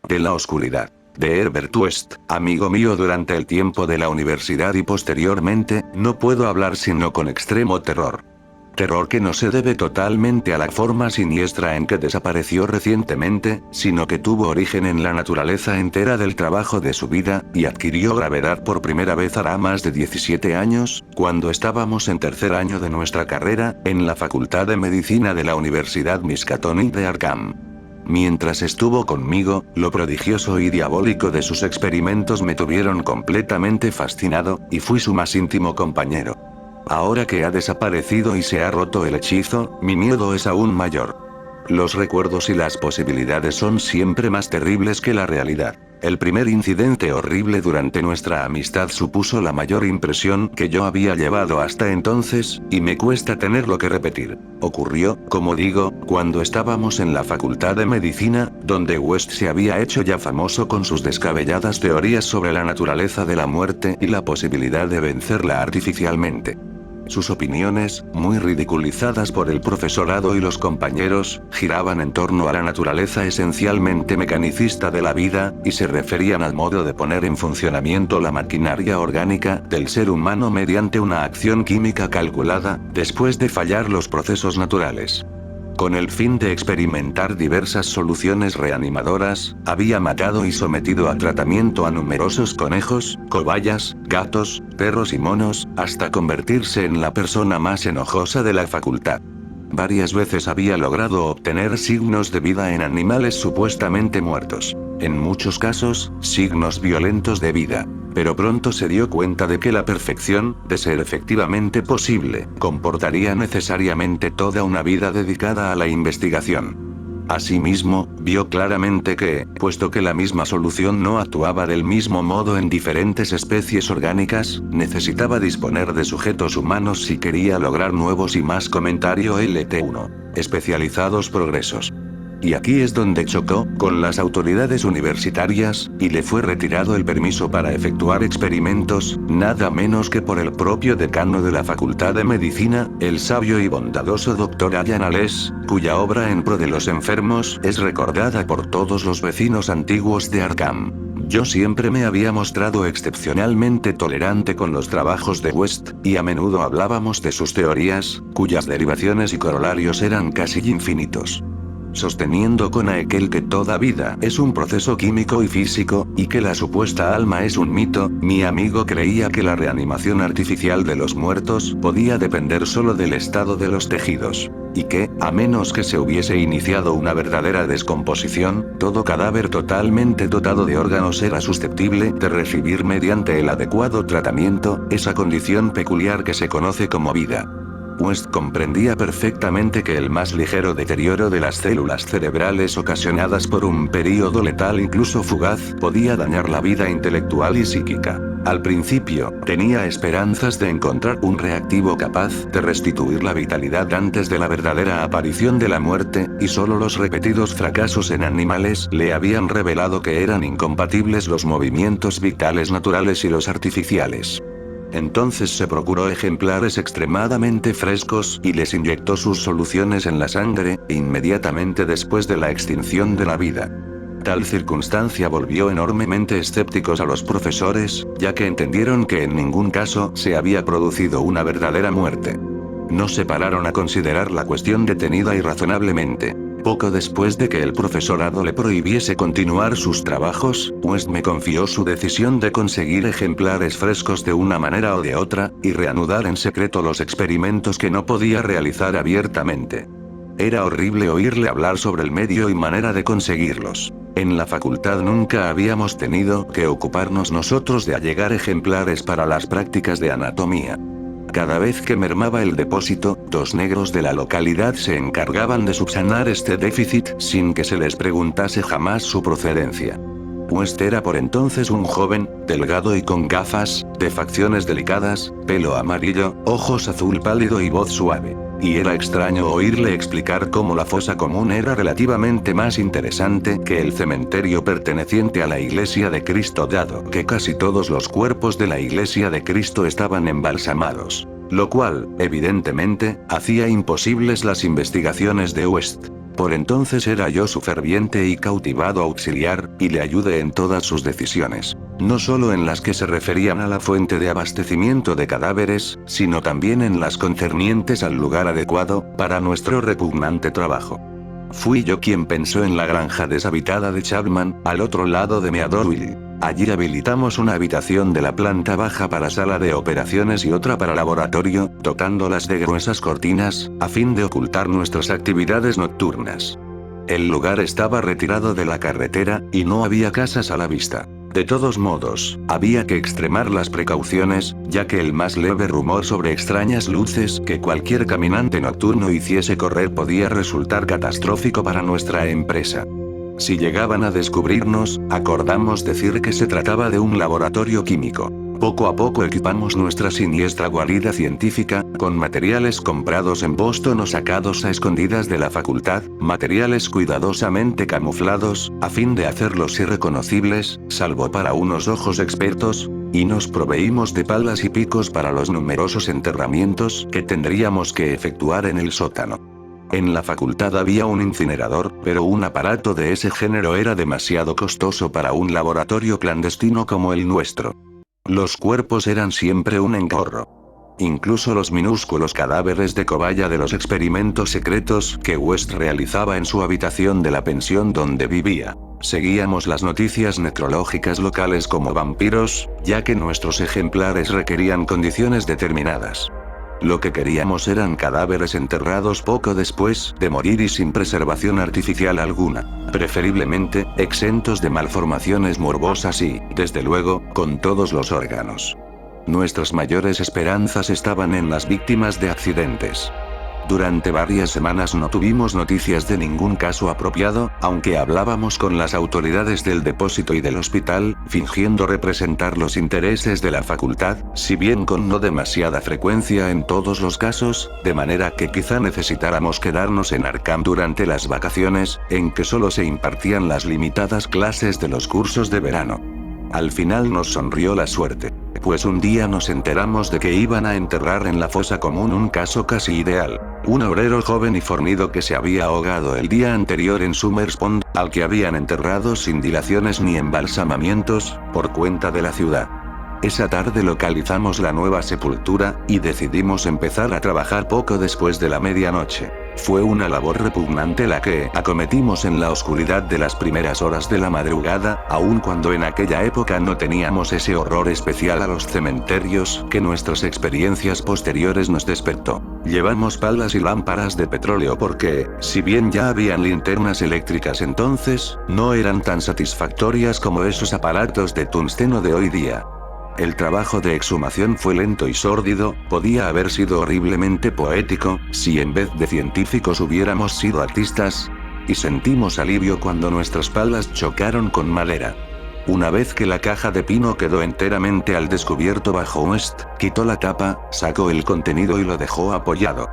de la oscuridad. De Herbert West, amigo mío durante el tiempo de la universidad y posteriormente, no puedo hablar sino con extremo terror. Terror que no se debe totalmente a la forma siniestra en que desapareció recientemente, sino que tuvo origen en la naturaleza entera del trabajo de su vida, y adquirió gravedad por primera vez hará más de 17 años, cuando estábamos en tercer año de nuestra carrera, en la Facultad de Medicina de la Universidad Miskatonic de Arkham. Mientras estuvo conmigo, lo prodigioso y diabólico de sus experimentos me tuvieron completamente fascinado, y fui su más íntimo compañero. Ahora que ha desaparecido y se ha roto el hechizo, mi miedo es aún mayor. Los recuerdos y las posibilidades son siempre más terribles que la realidad. El primer incidente horrible durante nuestra amistad supuso la mayor impresión que yo había llevado hasta entonces, y me cuesta tenerlo que repetir. Ocurrió, como digo, cuando estábamos en la Facultad de Medicina, donde West se había hecho ya famoso con sus descabelladas teorías sobre la naturaleza de la muerte y la posibilidad de vencerla artificialmente. Sus opiniones, muy ridiculizadas por el profesorado y los compañeros, giraban en torno a la naturaleza esencialmente mecanicista de la vida, y se referían al modo de poner en funcionamiento la maquinaria orgánica del ser humano mediante una acción química calculada, después de fallar los procesos naturales. Con el fin de experimentar diversas soluciones reanimadoras, había matado y sometido a tratamiento a numerosos conejos, cobayas, gatos, perros y monos, hasta convertirse en la persona más enojosa de la facultad. Varias veces había logrado obtener signos de vida en animales supuestamente muertos. En muchos casos, signos violentos de vida. Pero pronto se dio cuenta de que la perfección, de ser efectivamente posible, comportaría necesariamente toda una vida dedicada a la investigación. Asimismo, vio claramente que, puesto que la misma solución no actuaba del mismo modo en diferentes especies orgánicas, necesitaba disponer de sujetos humanos si quería lograr nuevos y más comentario LT1. Especializados progresos. Y aquí es donde chocó con las autoridades universitarias, y le fue retirado el permiso para efectuar experimentos, nada menos que por el propio decano de la Facultad de Medicina, el sabio y bondadoso Dr. Allan Aless, cuya obra en pro de los enfermos es recordada por todos los vecinos antiguos de Arkham. Yo siempre me había mostrado excepcionalmente tolerante con los trabajos de West, y a menudo hablábamos de sus teorías, cuyas derivaciones y corolarios eran casi infinitos. Sosteniendo con aquel que toda vida es un proceso químico y físico, y que la supuesta alma es un mito, mi amigo creía que la reanimación artificial de los muertos podía depender solo del estado de los tejidos. Y que, a menos que se hubiese iniciado una verdadera descomposición, todo cadáver totalmente dotado de órganos era susceptible de recibir mediante el adecuado tratamiento, esa condición peculiar que se conoce como vida. West comprendía perfectamente que el más ligero deterioro de las células cerebrales ocasionadas por un período letal incluso fugaz podía dañar la vida intelectual y psíquica. Al principio, tenía esperanzas de encontrar un reactivo capaz de restituir la vitalidad antes de la verdadera aparición de la muerte, y solo los repetidos fracasos en animales le habían revelado que eran incompatibles los movimientos vitales naturales y los artificiales. Entonces se procuró ejemplares extremadamente frescos y les inyectó sus soluciones en la sangre, inmediatamente después de la extinción de la vida. Tal circunstancia volvió enormemente escépticos a los profesores, ya que entendieron que en ningún caso se había producido una verdadera muerte. No se pararon a considerar la cuestión detenida y razonablemente. Poco después de que el profesorado le prohibiese continuar sus trabajos, West me confió su decisión de conseguir ejemplares frescos de una manera o de otra, y reanudar en secreto los experimentos que no podía realizar abiertamente. Era horrible oírle hablar sobre el medio y manera de conseguirlos. En la facultad nunca habíamos tenido que ocuparnos nosotros de allegar ejemplares para las prácticas de anatomía. Cada vez que mermaba el depósito, dos negros de la localidad se encargaban de subsanar este déficit sin que se les preguntase jamás su procedencia. West era por entonces un joven, delgado y con gafas, de facciones delicadas, pelo amarillo, ojos azul pálido y voz suave. Y era extraño oírle explicar cómo la fosa común era relativamente más interesante que el cementerio perteneciente a la Iglesia de Cristo, dado que casi todos los cuerpos de la Iglesia de Cristo estaban embalsamados. Lo cual, evidentemente, hacía imposibles las investigaciones de West. Por entonces era yo su ferviente y cautivado auxiliar, y le ayudé en todas sus decisiones. No solo en las que se referían a la fuente de abastecimiento de cadáveres, sino también en las concernientes al lugar adecuado, para nuestro repugnante trabajo. Fui yo quien pensó en la granja deshabitada de Chapman, al otro lado de Meadowville. Allí habilitamos una habitación de la planta baja para sala de operaciones y otra para laboratorio, dotándolas de gruesas cortinas, a fin de ocultar nuestras actividades nocturnas. El lugar estaba retirado de la carretera, y no había casas a la vista. De todos modos, había que extremar las precauciones, ya que el más leve rumor sobre extrañas luces que cualquier caminante nocturno hiciese correr podía resultar catastrófico para nuestra empresa. Si llegaban a descubrirnos, acordamos decir que se trataba de un laboratorio químico. Poco a poco equipamos nuestra siniestra guarida científica, con materiales comprados en Boston o sacados a escondidas de la facultad, materiales cuidadosamente camuflados, a fin de hacerlos irreconocibles, salvo para unos ojos expertos, y nos proveímos de palas y picos para los numerosos enterramientos que tendríamos que efectuar en el sótano. En la facultad había un incinerador, pero un aparato de ese género era demasiado costoso para un laboratorio clandestino como el nuestro. Los cuerpos eran siempre un engorro. Incluso los minúsculos cadáveres de cobaya de los experimentos secretos que West realizaba en su habitación de la pensión donde vivía. Seguíamos las noticias necrológicas locales como vampiros, ya que nuestros ejemplares requerían condiciones determinadas. Lo que queríamos eran cadáveres enterrados poco después de morir y sin preservación artificial alguna. Preferiblemente, exentos de malformaciones morbosas y, desde luego, con todos los órganos. Nuestras mayores esperanzas estaban en las víctimas de accidentes. Durante varias semanas no tuvimos noticias de ningún caso apropiado, aunque hablábamos con las autoridades del depósito y del hospital, fingiendo representar los intereses de la facultad, si bien con no demasiada frecuencia en todos los casos, de manera que quizá necesitáramos quedarnos en Arkham durante las vacaciones, en que solo se impartían las limitadas clases de los cursos de verano. Al final nos sonrió la suerte. Pues un día nos enteramos de que iban a enterrar en la fosa común un caso casi ideal. Un obrero joven y fornido que se había ahogado el día anterior en Summers Pond, al que habían enterrado sin dilaciones ni embalsamamientos, por cuenta de la ciudad. Esa tarde localizamos la nueva sepultura, y decidimos empezar a trabajar poco después de la medianoche. Fue una labor repugnante la que acometimos en la oscuridad de las primeras horas de la madrugada, aun cuando en aquella época no teníamos ese horror especial a los cementerios que nuestras experiencias posteriores nos despertó. Llevamos palas y lámparas de petróleo porque, si bien ya habían linternas eléctricas entonces, no eran tan satisfactorias como esos aparatos de tungsteno de hoy día. El trabajo de exhumación fue lento y sórdido, podía haber sido horriblemente poético, si en vez de científicos hubiéramos sido artistas. Y sentimos alivio cuando nuestras palas chocaron con madera. Una vez que la caja de pino quedó enteramente al descubierto bajo West, quitó la tapa, sacó el contenido y lo dejó apoyado.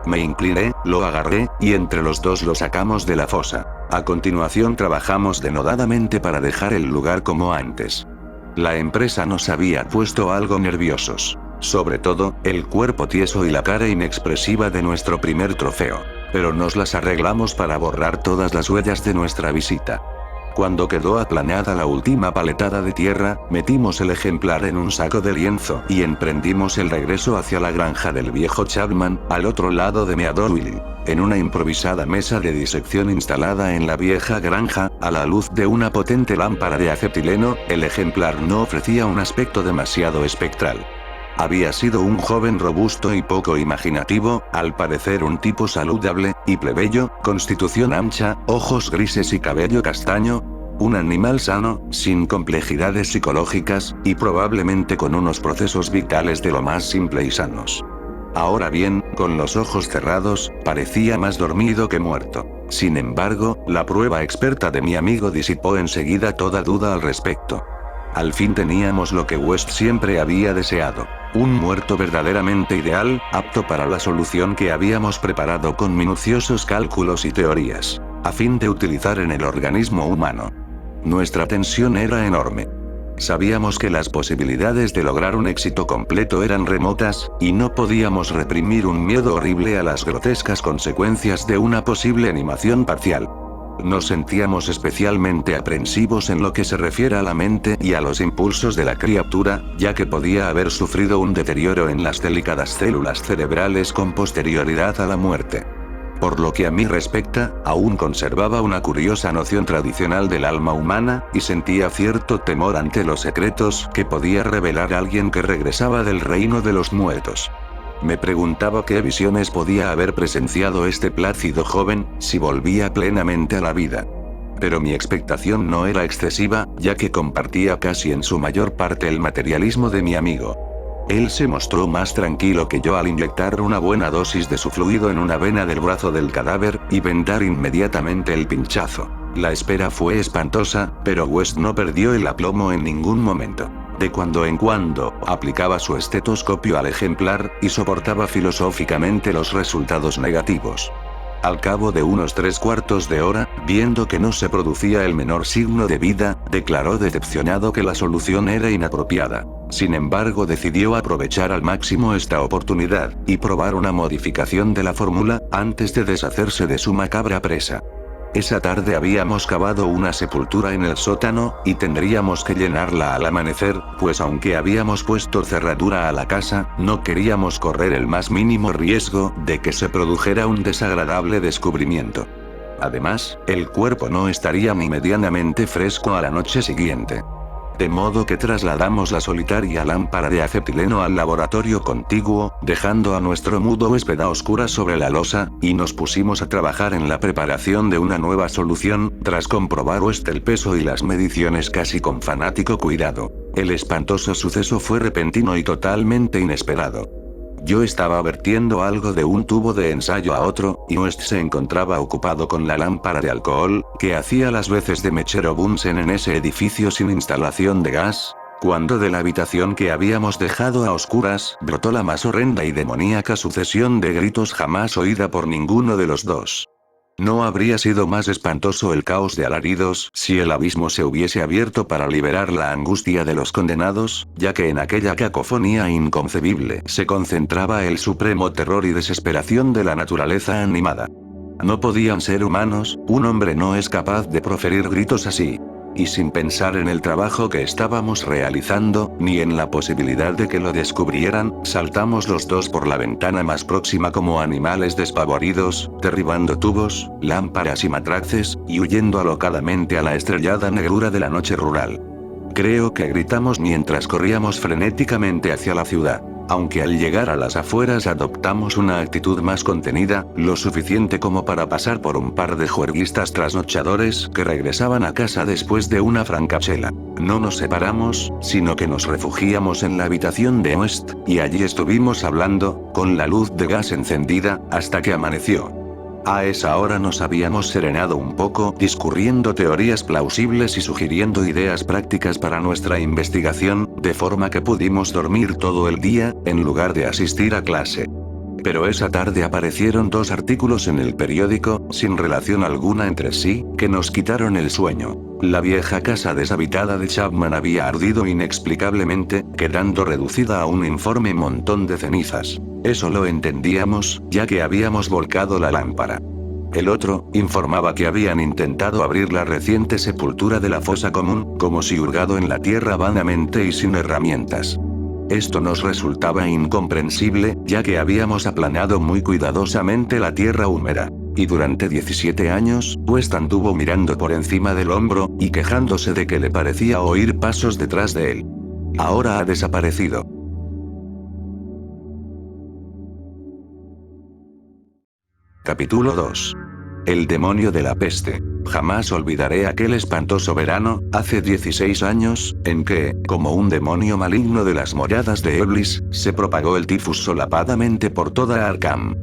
Me incliné, lo agarré, y entre los dos lo sacamos de la fosa. A continuación trabajamos denodadamente para dejar el lugar como antes. La empresa nos había puesto algo nerviosos. Sobre todo, el cuerpo tieso y la cara inexpresiva de nuestro primer trofeo. Pero nos las arreglamos para borrar todas las huellas de nuestra visita. Cuando quedó aplanada la última paletada de tierra, metimos el ejemplar en un saco de lienzo y emprendimos el regreso hacia la granja del viejo Chapman, al otro lado de Meadowville. En una improvisada mesa de disección instalada en la vieja granja, a la luz de una potente lámpara de acetileno, el ejemplar no ofrecía un aspecto demasiado espectral. Había sido un joven robusto y poco imaginativo, al parecer un tipo saludable y plebeyo, constitución ancha, ojos grises y cabello castaño. Un animal sano, sin complejidades psicológicas, y probablemente con unos procesos vitales de lo más simple y sanos. Ahora bien, con los ojos cerrados, parecía más dormido que muerto. Sin embargo, la prueba experta de mi amigo disipó enseguida toda duda al respecto. Al fin teníamos lo que West siempre había deseado. Un muerto verdaderamente ideal, apto para la solución que habíamos preparado con minuciosos cálculos y teorías, a fin de utilizar en el organismo humano. Nuestra tensión era enorme. Sabíamos que las posibilidades de lograr un éxito completo eran remotas, y no podíamos reprimir un miedo horrible a las grotescas consecuencias de una posible animación parcial. Nos sentíamos especialmente aprensivos en lo que se refiere a la mente y a los impulsos de la criatura, ya que podía haber sufrido un deterioro en las delicadas células cerebrales con posterioridad a la muerte. Por lo que a mí respecta, aún conservaba una curiosa noción tradicional del alma humana, y sentía cierto temor ante los secretos que podía revelar alguien que regresaba del reino de los muertos. Me preguntaba qué visiones podía haber presenciado este plácido joven, si volvía plenamente a la vida. Pero mi expectación no era excesiva, ya que compartía casi en su mayor parte el materialismo de mi amigo. Él se mostró más tranquilo que yo al inyectar una buena dosis de su fluido en una vena del brazo del cadáver, y vendar inmediatamente el pinchazo. La espera fue espantosa, pero West no perdió el aplomo en ningún momento. De cuando en cuando, aplicaba su estetoscopio al ejemplar, y soportaba filosóficamente los resultados negativos. Al cabo de unos 3/4 de hora, viendo que no se producía el menor signo de vida, declaró decepcionado que la solución era inapropiada. Sin embargo, decidió aprovechar al máximo esta oportunidad, y probar una modificación de la fórmula, antes de deshacerse de su macabra presa. Esa tarde habíamos cavado una sepultura en el sótano, y tendríamos que llenarla al amanecer, pues aunque habíamos puesto cerradura a la casa, no queríamos correr el más mínimo riesgo de que se produjera un desagradable descubrimiento. Además, el cuerpo no estaría ni medianamente fresco a la noche siguiente. De modo que trasladamos la solitaria lámpara de acetileno al laboratorio contiguo, dejando a nuestro mudo huésped a oscuras sobre la losa, y nos pusimos a trabajar en la preparación de una nueva solución, tras comprobar el peso y las mediciones casi con fanático cuidado. El espantoso suceso fue repentino y totalmente inesperado. Yo estaba vertiendo algo de un tubo de ensayo a otro, y West se encontraba ocupado con la lámpara de alcohol, que hacía las veces de mechero Bunsen en ese edificio sin instalación de gas, cuando de la habitación que habíamos dejado a oscuras, brotó la más horrenda y demoníaca sucesión de gritos jamás oída por ninguno de los dos. No habría sido más espantoso el caos de alaridos si el abismo se hubiese abierto para liberar la angustia de los condenados, ya que en aquella cacofonía inconcebible se concentraba el supremo terror y desesperación de la naturaleza animada. No podían ser humanos, un hombre no es capaz de proferir gritos así. Y sin pensar en el trabajo que estábamos realizando, ni en la posibilidad de que lo descubrieran, saltamos los dos por la ventana más próxima como animales despavoridos, derribando tubos, lámparas y matraces, y huyendo alocadamente a la estrellada negrura de la noche rural. Creo que gritamos mientras corríamos frenéticamente hacia la ciudad. Aunque al llegar a las afueras adoptamos una actitud más contenida, lo suficiente como para pasar por un par de juerguistas trasnochadores que regresaban a casa después de una francachela. No nos separamos, sino que nos refugiamos en la habitación de West, y allí estuvimos hablando, con la luz de gas encendida, hasta que amaneció. A esa hora nos habíamos serenado un poco, discurriendo teorías plausibles y sugiriendo ideas prácticas para nuestra investigación, de forma que pudimos dormir todo el día, en lugar de asistir a clase. Pero esa tarde aparecieron dos artículos en el periódico, sin relación alguna entre sí, que nos quitaron el sueño. La vieja casa deshabitada de Chapman había ardido inexplicablemente, quedando reducida a un informe montón de cenizas. Eso lo entendíamos, ya que habíamos volcado la lámpara. El otro, informaba que habían intentado abrir la reciente sepultura de la fosa común, como si hurgado en la tierra vanamente y sin herramientas. Esto nos resultaba incomprensible, ya que habíamos aplanado muy cuidadosamente la tierra húmeda. Y durante 17 años, West anduvo mirando por encima del hombro, y quejándose de que le parecía oír pasos detrás de él. Ahora ha desaparecido. Capítulo 2. El demonio de la peste. Jamás olvidaré aquel espantoso verano, hace 16 años, en que, como un demonio maligno de las moradas de Eblis, se propagó el tifus solapadamente por toda Arkham.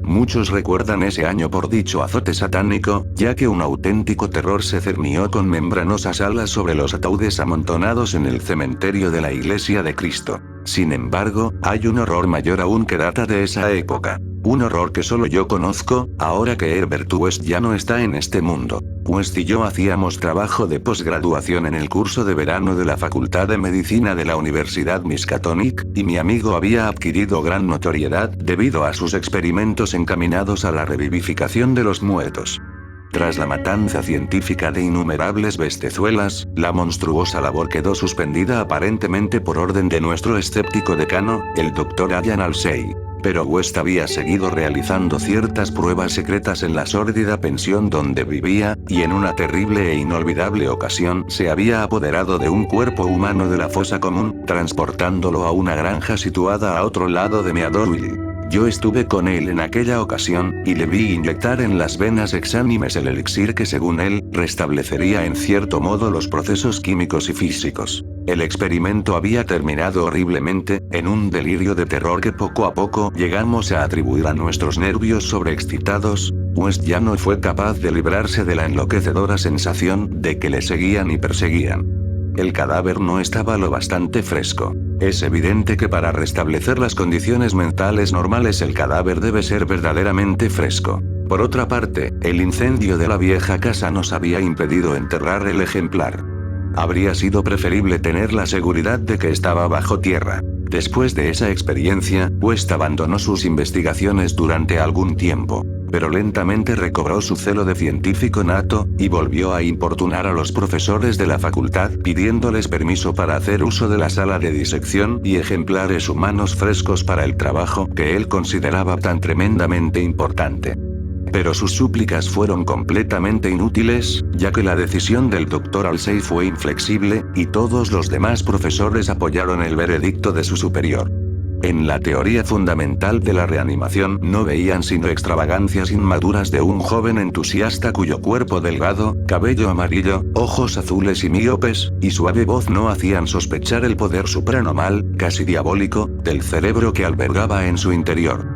Muchos recuerdan ese año por dicho azote satánico, ya que un auténtico terror se cernió con membranosas alas sobre los ataúdes amontonados en el cementerio de la Iglesia de Cristo. Sin embargo, hay un horror mayor aún que data de esa época. Un horror que solo yo conozco, ahora que Herbert West ya no está en este mundo. West y yo hacíamos trabajo de posgraduación en el curso de verano de la Facultad de Medicina de la Universidad Miskatonic, y mi amigo había adquirido gran notoriedad debido a sus experimentos encaminados a la revivificación de los muertos. Tras la matanza científica de innumerables bestezuelas, la monstruosa labor quedó suspendida aparentemente por orden de nuestro escéptico decano, el Dr. Ian Halsey. Pero West había seguido realizando ciertas pruebas secretas en la sórdida pensión donde vivía, y en una terrible e inolvidable ocasión se había apoderado de un cuerpo humano de la fosa común, transportándolo a una granja situada a otro lado de Meadowville. Yo estuve con él en aquella ocasión, y le vi inyectar en las venas exánimes el elixir que según él, restablecería en cierto modo los procesos químicos y físicos. El experimento había terminado horriblemente, en un delirio de terror que poco a poco llegamos a atribuir a nuestros nervios sobreexcitados. West ya no fue capaz de librarse de la enloquecedora sensación de que le seguían y perseguían. El cadáver no estaba lo bastante fresco. Es evidente que para restablecer las condiciones mentales normales el cadáver debe ser verdaderamente fresco. Por otra parte, el incendio de la vieja casa nos había impedido enterrar el ejemplar. Habría sido preferible tener la seguridad de que estaba bajo tierra. Después de esa experiencia, West abandonó sus investigaciones durante algún tiempo, pero lentamente recobró su celo de científico nato, y volvió a importunar a los profesores de la facultad pidiéndoles permiso para hacer uso de la sala de disección y ejemplares humanos frescos para el trabajo que él consideraba tan tremendamente importante. Pero sus súplicas fueron completamente inútiles, ya que la decisión del Dr. Halsey fue inflexible, y todos los demás profesores apoyaron el veredicto de su superior. En la teoría fundamental de la reanimación no veían sino extravagancias inmaduras de un joven entusiasta cuyo cuerpo delgado, cabello amarillo, ojos azules y míopes, y suave voz no hacían sospechar el poder supranormal, casi diabólico, del cerebro que albergaba en su interior.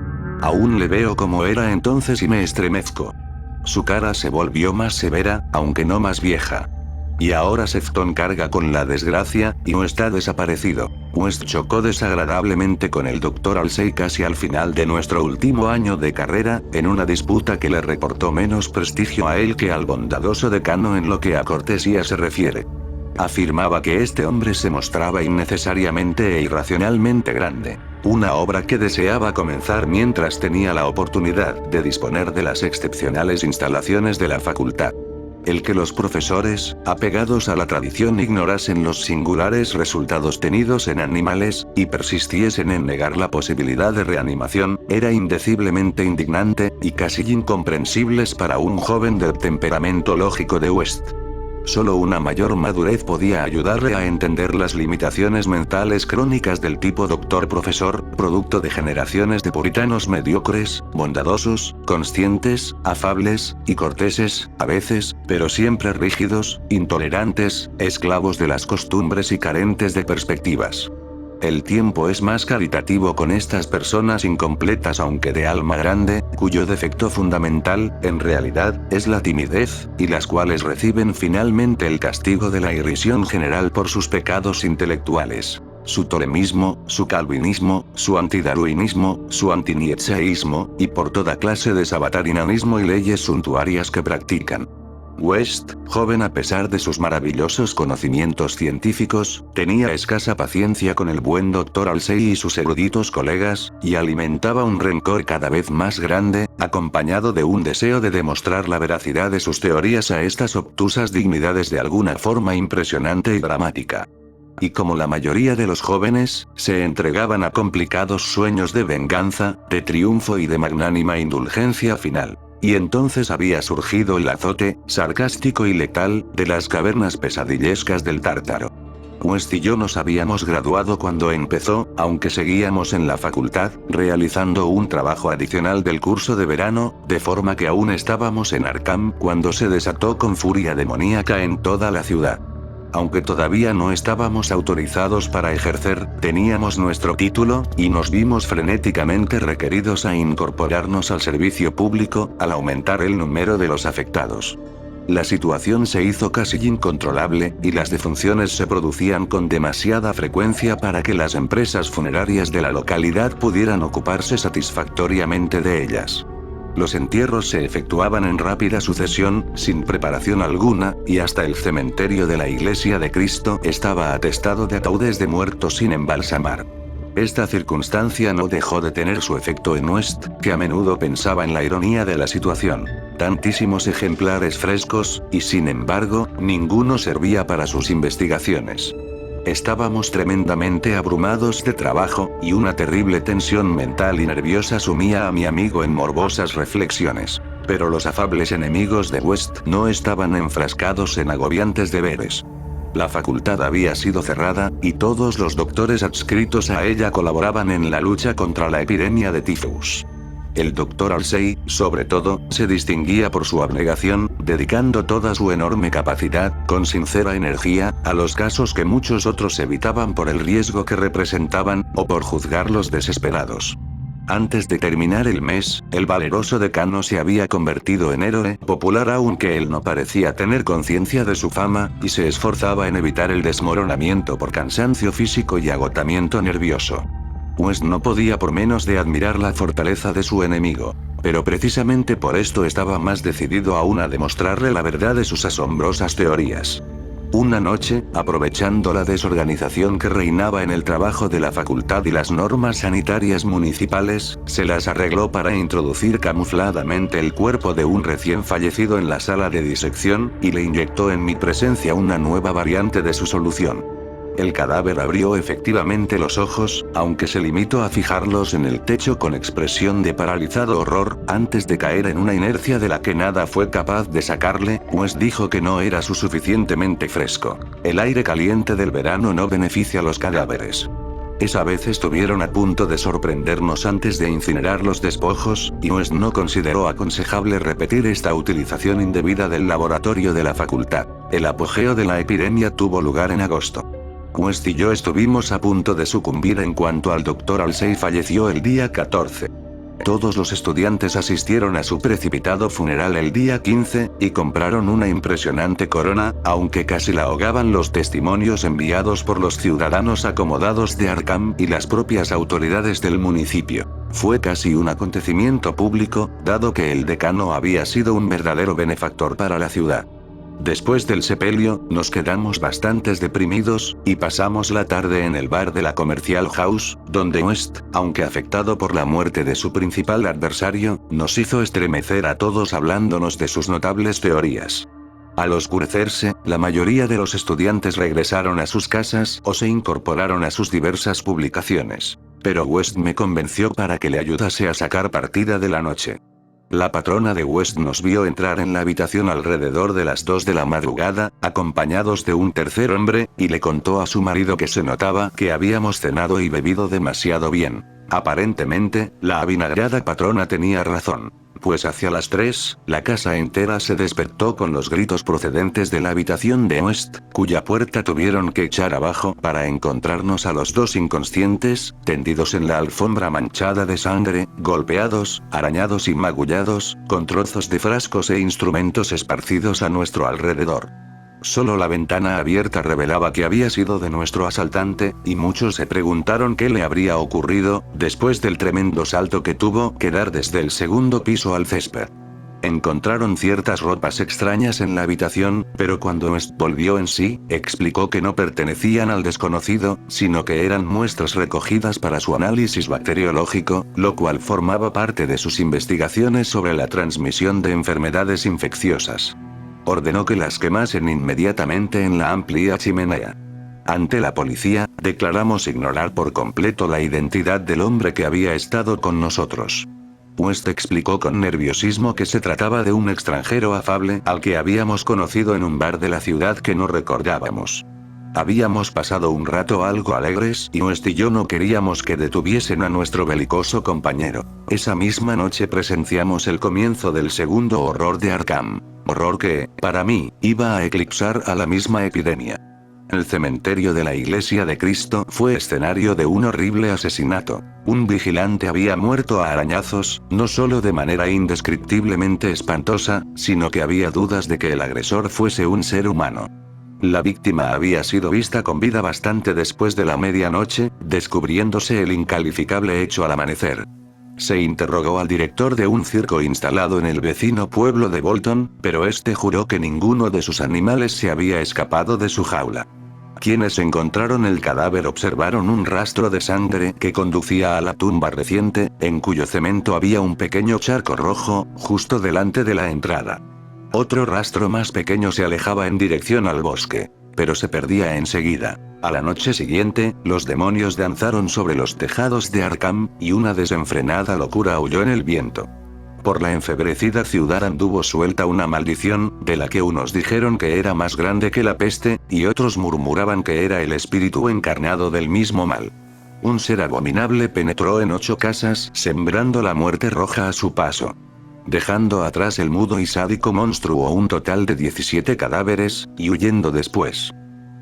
Aún le veo como era entonces y me estremezco. Su cara se volvió más severa, aunque no más vieja. Y ahora Sefton carga con la desgracia, y no está desaparecido. West chocó desagradablemente con el Dr. Halsey casi al final de nuestro último año de carrera, en una disputa que le reportó menos prestigio a él que al bondadoso decano en lo que a cortesía se refiere. Afirmaba que este hombre se mostraba innecesariamente e irracionalmente grande. Una obra que deseaba comenzar mientras tenía la oportunidad de disponer de las excepcionales instalaciones de la facultad. El que los profesores, apegados a la tradición, ignorasen los singulares resultados tenidos en animales, y persistiesen en negar la posibilidad de reanimación, era indeciblemente indignante, y casi incomprensibles para un joven del temperamento lógico de West. Solo una mayor madurez podía ayudarle a entender las limitaciones mentales crónicas del tipo doctor-profesor, producto de generaciones de puritanos mediocres, bondadosos, conscientes, afables, y corteses, a veces, pero siempre rígidos, intolerantes, esclavos de las costumbres y carentes de perspectivas. El tiempo es más caritativo con estas personas incompletas aunque de alma grande, cuyo defecto fundamental, en realidad, es la timidez, y las cuales reciben finalmente el castigo de la irrisión general por sus pecados intelectuales. Su tolemismo, su calvinismo, su antidarwinismo, su antinietzscheísmo, y por toda clase de sabatarianismo y leyes suntuarias que practican. West, joven a pesar de sus maravillosos conocimientos científicos, tenía escasa paciencia con el buen Dr. Halsey y sus eruditos colegas, y alimentaba un rencor cada vez más grande, acompañado de un deseo de demostrar la veracidad de sus teorías a estas obtusas dignidades de alguna forma impresionante y dramática. Y como la mayoría de los jóvenes, se entregaban a complicados sueños de venganza, de triunfo y de magnánima indulgencia final. Y entonces había surgido el azote, sarcástico y letal, de las cavernas pesadillescas del Tártaro. West y yo nos habíamos graduado cuando empezó, aunque seguíamos en la facultad, realizando un trabajo adicional del curso de verano, de forma que aún estábamos en Arkham cuando se desató con furia demoníaca en toda la ciudad. Aunque todavía no estábamos autorizados para ejercer, teníamos nuestro título, y nos vimos frenéticamente requeridos a incorporarnos al servicio público, al aumentar el número de los afectados. La situación se hizo casi incontrolable, y las defunciones se producían con demasiada frecuencia para que las empresas funerarias de la localidad pudieran ocuparse satisfactoriamente de ellas. Los entierros se efectuaban en rápida sucesión, sin preparación alguna, y hasta el cementerio de la Iglesia de Cristo estaba atestado de ataúdes de muertos sin embalsamar. Esta circunstancia no dejó de tener su efecto en West, que a menudo pensaba en la ironía de la situación. Tantísimos ejemplares frescos, y sin embargo, ninguno servía para sus investigaciones. Estábamos tremendamente abrumados de trabajo, y una terrible tensión mental y nerviosa sumía a mi amigo en morbosas reflexiones. Pero los afables enemigos de West no estaban enfrascados en agobiantes deberes. La facultad había sido cerrada, y todos los doctores adscritos a ella colaboraban en la lucha contra la epidemia de tifus. El doctor Halsey, sobre todo, se distinguía por su abnegación, dedicando toda su enorme capacidad, con sincera energía, a los casos que muchos otros evitaban por el riesgo que representaban, o por juzgarlos desesperados. Antes de terminar el mes, el valeroso decano se había convertido en héroe popular, aunque él no parecía tener conciencia de su fama, y se esforzaba en evitar el desmoronamiento por cansancio físico y agotamiento nervioso. West no podía por menos de admirar la fortaleza de su enemigo. Pero precisamente por esto estaba más decidido aún a demostrarle la verdad de sus asombrosas teorías. Una noche, aprovechando la desorganización que reinaba en el trabajo de la facultad y las normas sanitarias municipales, se las arregló para introducir camufladamente el cuerpo de un recién fallecido en la sala de disección, y le inyectó en mi presencia una nueva variante de su solución. El cadáver abrió efectivamente los ojos, aunque se limitó a fijarlos en el techo con expresión de paralizado horror, antes de caer en una inercia de la que nada fue capaz de sacarle, pues dijo que no era suficientemente fresco. El aire caliente del verano no beneficia a los cadáveres. Esa vez estuvieron a punto de sorprendernos antes de incinerar los despojos, y West no consideró aconsejable repetir esta utilización indebida del laboratorio de la facultad. El apogeo de la epidemia tuvo lugar en agosto. West y yo estuvimos a punto de sucumbir en cuanto al doctor Halsey falleció el día 14. Todos los estudiantes asistieron a su precipitado funeral el día 15, y compraron una impresionante corona, aunque casi la ahogaban los testimonios enviados por los ciudadanos acomodados de Arkham y las propias autoridades del municipio. Fue casi un acontecimiento público, dado que el decano había sido un verdadero benefactor para la ciudad. Después del sepelio, nos quedamos bastante deprimidos, y pasamos la tarde en el bar de la Commercial House, donde West, aunque afectado por la muerte de su principal adversario, nos hizo estremecer a todos hablándonos de sus notables teorías. Al oscurecerse, la mayoría de los estudiantes regresaron a sus casas o se incorporaron a sus diversas publicaciones. Pero West me convenció para que le ayudase a sacar partida de la noche. La patrona de West nos vio entrar en la habitación alrededor de las 2 de la madrugada, acompañados de un tercer hombre, y le contó a su marido que se notaba que habíamos cenado y bebido demasiado bien. Aparentemente, la avinagrada patrona tenía razón. Pues hacia las 3, la casa entera se despertó con los gritos procedentes de la habitación de West, cuya puerta tuvieron que echar abajo para encontrarnos a los dos inconscientes, tendidos en la alfombra manchada de sangre, golpeados, arañados y magullados, con trozos de frascos e instrumentos esparcidos a nuestro alrededor. Solo la ventana abierta revelaba que había sido de nuestro asaltante, y muchos se preguntaron qué le habría ocurrido, después del tremendo salto que tuvo que dar desde el segundo piso al césped. Encontraron ciertas ropas extrañas en la habitación, pero cuando West volvió en sí, explicó que no pertenecían al desconocido, sino que eran muestras recogidas para su análisis bacteriológico, lo cual formaba parte de sus investigaciones sobre la transmisión de enfermedades infecciosas. Ordenó que las quemasen inmediatamente en la amplia chimenea. Ante la policía, declaramos ignorar por completo la identidad del hombre que había estado con nosotros. West explicó con nerviosismo que se trataba de un extranjero afable al que habíamos conocido en un bar de la ciudad que no recordábamos. Habíamos pasado un rato algo alegres y West y yo no queríamos que detuviesen a nuestro belicoso compañero. Esa misma noche presenciamos el comienzo del segundo horror de Arkham. Horror que, para mí, iba a eclipsar a la misma epidemia. El cementerio de la Iglesia de Cristo fue escenario de un horrible asesinato. Un vigilante había muerto a arañazos, no solo de manera indescriptiblemente espantosa, sino que había dudas de que el agresor fuese un ser humano. La víctima había sido vista con vida bastante después de la medianoche, descubriéndose el incalificable hecho al amanecer. Se interrogó al director de un circo instalado en el vecino pueblo de Bolton, pero este juró que ninguno de sus animales se había escapado de su jaula. Quienes encontraron el cadáver observaron un rastro de sangre que conducía a la tumba reciente, en cuyo cemento había un pequeño charco rojo, justo delante de la entrada. Otro rastro más pequeño se alejaba en dirección al bosque, pero se perdía enseguida. A la noche siguiente, los demonios danzaron sobre los tejados de Arkham, y una desenfrenada locura aulló en el viento. Por la enfebrecida ciudad anduvo suelta una maldición, de la que unos dijeron que era más grande que la peste, y otros murmuraban que era el espíritu encarnado del mismo mal. Un ser abominable penetró en 8 casas, sembrando la muerte roja a su paso, dejando atrás el mudo y sádico monstruo un total de 17 cadáveres, y huyendo después.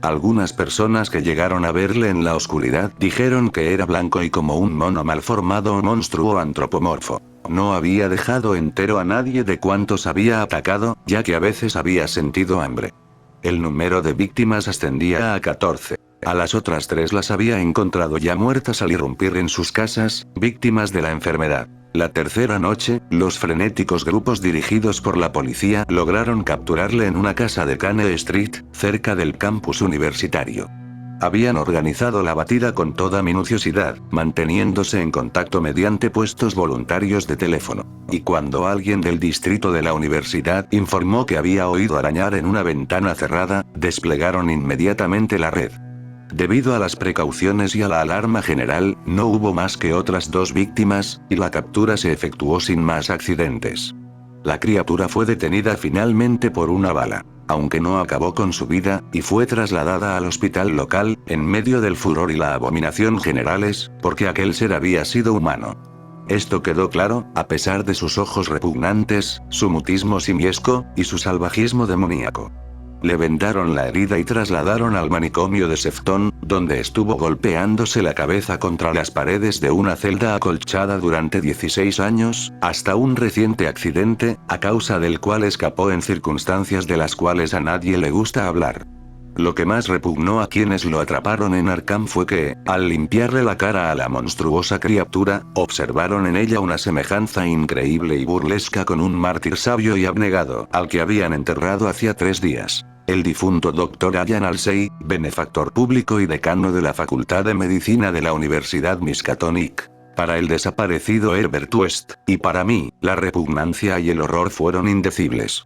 Algunas personas que llegaron a verle en la oscuridad dijeron que era blanco y como un mono malformado o monstruo antropomorfo. No había dejado entero a nadie de cuantos había atacado, ya que a veces había sentido hambre. El número de víctimas ascendía a 14. A las otras 3 las había encontrado ya muertas al irrumpir en sus casas, víctimas de la enfermedad. La tercera noche, los frenéticos grupos dirigidos por la policía lograron capturarle en una casa de Cane Street, cerca del campus universitario. Habían organizado la batida con toda minuciosidad, manteniéndose en contacto mediante puestos voluntarios de teléfono. Y cuando alguien del distrito de la universidad informó que había oído arañar en una ventana cerrada, desplegaron inmediatamente la red. Debido a las precauciones y a la alarma general, no hubo más que otras 2 víctimas, y la captura se efectuó sin más accidentes. La criatura fue detenida finalmente por una bala, aunque no acabó con su vida, y fue trasladada al hospital local, en medio del furor y la abominación generales, porque aquel ser había sido humano. Esto quedó claro, a pesar de sus ojos repugnantes, su mutismo simiesco, y su salvajismo demoníaco. Le vendaron la herida y trasladaron al manicomio de Sefton, donde estuvo golpeándose la cabeza contra las paredes de una celda acolchada durante 16 años, hasta un reciente accidente, a causa del cual escapó en circunstancias de las cuales a nadie le gusta hablar. Lo que más repugnó a quienes lo atraparon en Arkham fue que, al limpiarle la cara a la monstruosa criatura, observaron en ella una semejanza increíble y burlesca con un mártir sabio y abnegado, al que habían enterrado hacía 3 días. El difunto Dr. Allan Halsey, benefactor público y decano de la Facultad de Medicina de la Universidad Miskatonic. Para el desaparecido Herbert West, y para mí, la repugnancia y el horror fueron indecibles.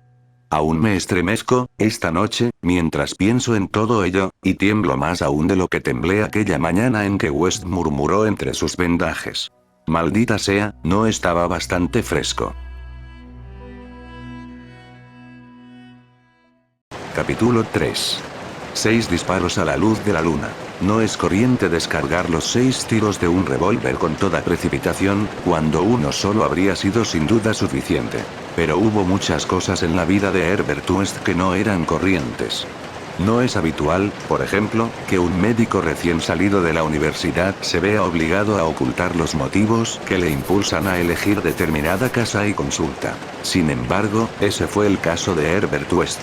Aún me estremezco, esta noche, mientras pienso en todo ello, y tiemblo más aún de lo que temblé aquella mañana en que West murmuró entre sus vendajes. Maldita sea, no estaba bastante fresco. Capítulo 3. 6 disparos a la luz de la luna. No es corriente descargar los 6 tiros de un revólver con toda precipitación, cuando uno solo habría sido sin duda suficiente. Pero hubo muchas cosas en la vida de Herbert West que no eran corrientes. No es habitual, por ejemplo, que un médico recién salido de la universidad se vea obligado a ocultar los motivos que le impulsan a elegir determinada casa y consulta. Sin embargo, ese fue el caso de Herbert West.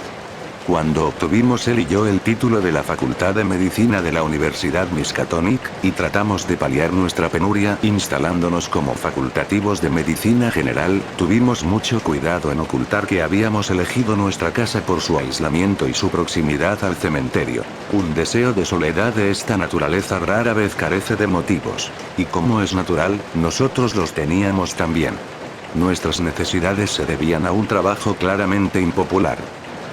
Cuando obtuvimos él y yo el título de la Facultad de Medicina de la Universidad Miskatonic, y tratamos de paliar nuestra penuria instalándonos como facultativos de medicina general, tuvimos mucho cuidado en ocultar que habíamos elegido nuestra casa por su aislamiento y su proximidad al cementerio. Un deseo de soledad de esta naturaleza rara vez carece de motivos. Y como es natural, nosotros los teníamos también. Nuestras necesidades se debían a un trabajo claramente impopular.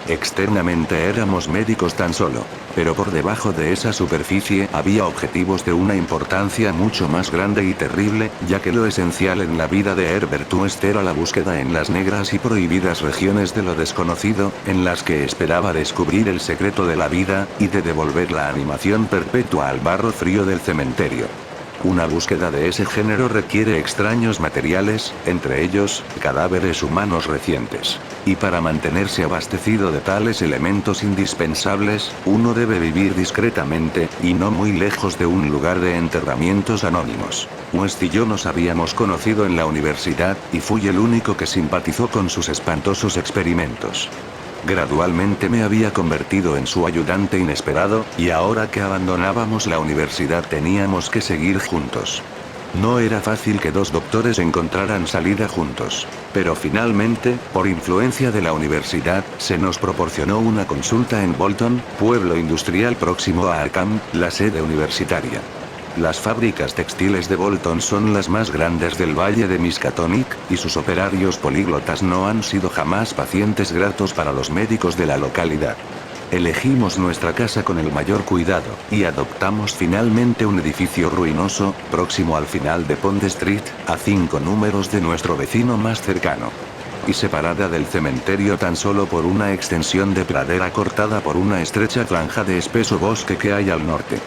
Externamente éramos médicos tan solo, pero por debajo de esa superficie había objetivos de una importancia mucho más grande y terrible, ya que lo esencial en la vida de Herbert West era la búsqueda en las negras y prohibidas regiones de lo desconocido, en las que esperaba descubrir el secreto de la vida, y de devolver la animación perpetua al barro frío del cementerio. Una búsqueda de ese género requiere extraños materiales, entre ellos, cadáveres humanos recientes. Y para mantenerse abastecido de tales elementos indispensables, uno debe vivir discretamente, y no muy lejos de un lugar de enterramientos anónimos. West y yo nos habíamos conocido en la universidad, y fui el único que simpatizó con sus espantosos experimentos. Gradualmente me había convertido en su ayudante inesperado, y ahora que abandonábamos la universidad teníamos que seguir juntos. No era fácil que dos doctores encontraran salida juntos. Pero finalmente, por influencia de la universidad, se nos proporcionó una consulta en Bolton, pueblo industrial próximo a Arkham, la sede universitaria. Las fábricas textiles de Bolton son las más grandes del Valle de Miskatonic, y sus operarios políglotas no han sido jamás pacientes gratos para los médicos de la localidad. Elegimos nuestra casa con el mayor cuidado, y adoptamos finalmente un edificio ruinoso, próximo al final de Pond Street, a 5 números de nuestro vecino más cercano. Y separada del cementerio tan solo por una extensión de pradera cortada por una estrecha franja de espeso bosque que hay al norte.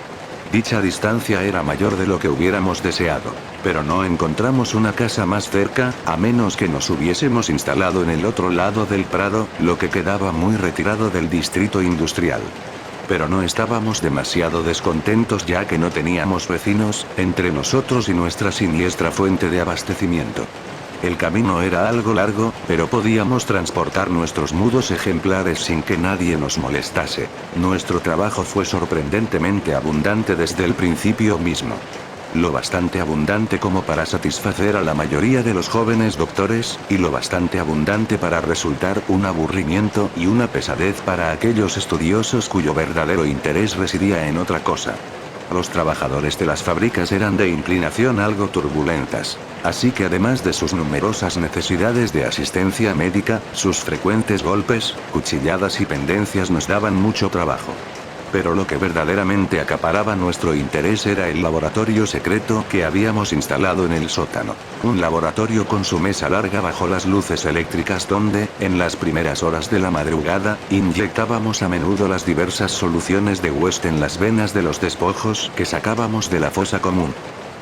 Dicha distancia era mayor de lo que hubiéramos deseado, pero no encontramos una casa más cerca, a menos que nos hubiésemos instalado en el otro lado del prado, lo que quedaba muy retirado del distrito industrial. Pero no estábamos demasiado descontentos ya que no teníamos vecinos, entre nosotros y nuestra siniestra fuente de abastecimiento. El camino era algo largo, pero podíamos transportar nuestros mudos ejemplares sin que nadie nos molestase. Nuestro trabajo fue sorprendentemente abundante desde el principio mismo. Lo bastante abundante como para satisfacer a la mayoría de los jóvenes doctores, y lo bastante abundante para resultar un aburrimiento y una pesadez para aquellos estudiosos cuyo verdadero interés residía en otra cosa. Los trabajadores de las fábricas eran de inclinación algo turbulentas. Así que además de sus numerosas necesidades de asistencia médica, sus frecuentes golpes, cuchilladas y pendencias nos daban mucho trabajo. Pero lo que verdaderamente acaparaba nuestro interés era el laboratorio secreto que habíamos instalado en el sótano. Un laboratorio con su mesa larga bajo las luces eléctricas donde, en las primeras horas de la madrugada, inyectábamos a menudo las diversas soluciones de West en las venas de los despojos que sacábamos de la fosa común.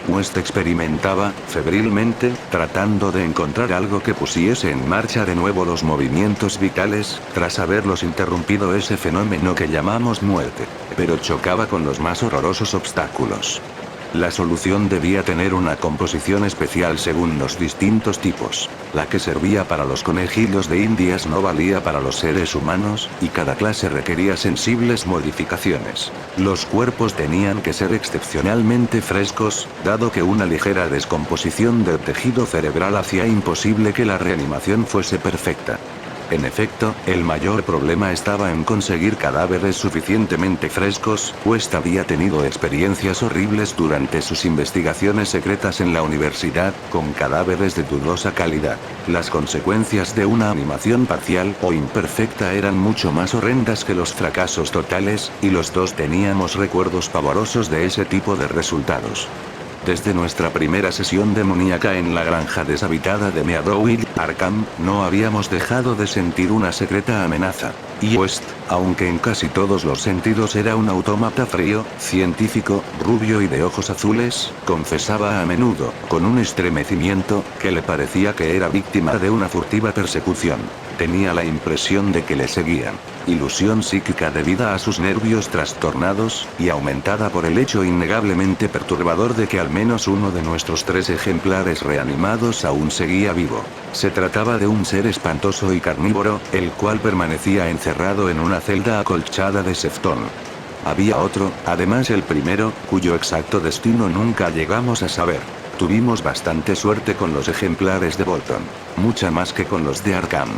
West experimentaba, febrilmente, tratando de encontrar algo que pusiese en marcha de nuevo los movimientos vitales, tras haberlos interrumpido ese fenómeno que llamamos muerte. Pero chocaba con los más horrorosos obstáculos. La solución debía tener una composición especial según los distintos tipos. La que servía para los conejillos de indias no valía para los seres humanos, y cada clase requería sensibles modificaciones. Los cuerpos tenían que ser excepcionalmente frescos, dado que una ligera descomposición del tejido cerebral hacía imposible que la reanimación fuese perfecta. En efecto, el mayor problema estaba en conseguir cadáveres suficientemente frescos, pues había tenido experiencias horribles durante sus investigaciones secretas en la universidad, con cadáveres de dudosa calidad. Las consecuencias de una animación parcial o imperfecta eran mucho más horrendas que los fracasos totales, y los dos teníamos recuerdos pavorosos de ese tipo de resultados. Desde nuestra primera sesión demoníaca en la granja deshabitada de Meadowville, Arkham, no habíamos dejado de sentir una secreta amenaza. Y West, aunque en casi todos los sentidos era un autómata frío, científico, rubio y de ojos azules, confesaba a menudo, con un estremecimiento, que le parecía que era víctima de una furtiva persecución. Tenía la impresión de que le seguían. Ilusión psíquica debida a sus nervios trastornados, y aumentada por el hecho innegablemente perturbador de que al menos uno de nuestros 3 ejemplares reanimados aún seguía vivo. Se trataba de un ser espantoso y carnívoro, el cual permanecía encerrado en una celda acolchada de seftón. Había otro, además el primero, cuyo exacto destino nunca llegamos a saber. Tuvimos bastante suerte con los ejemplares de Bolton. Mucha más que con los de Arkham.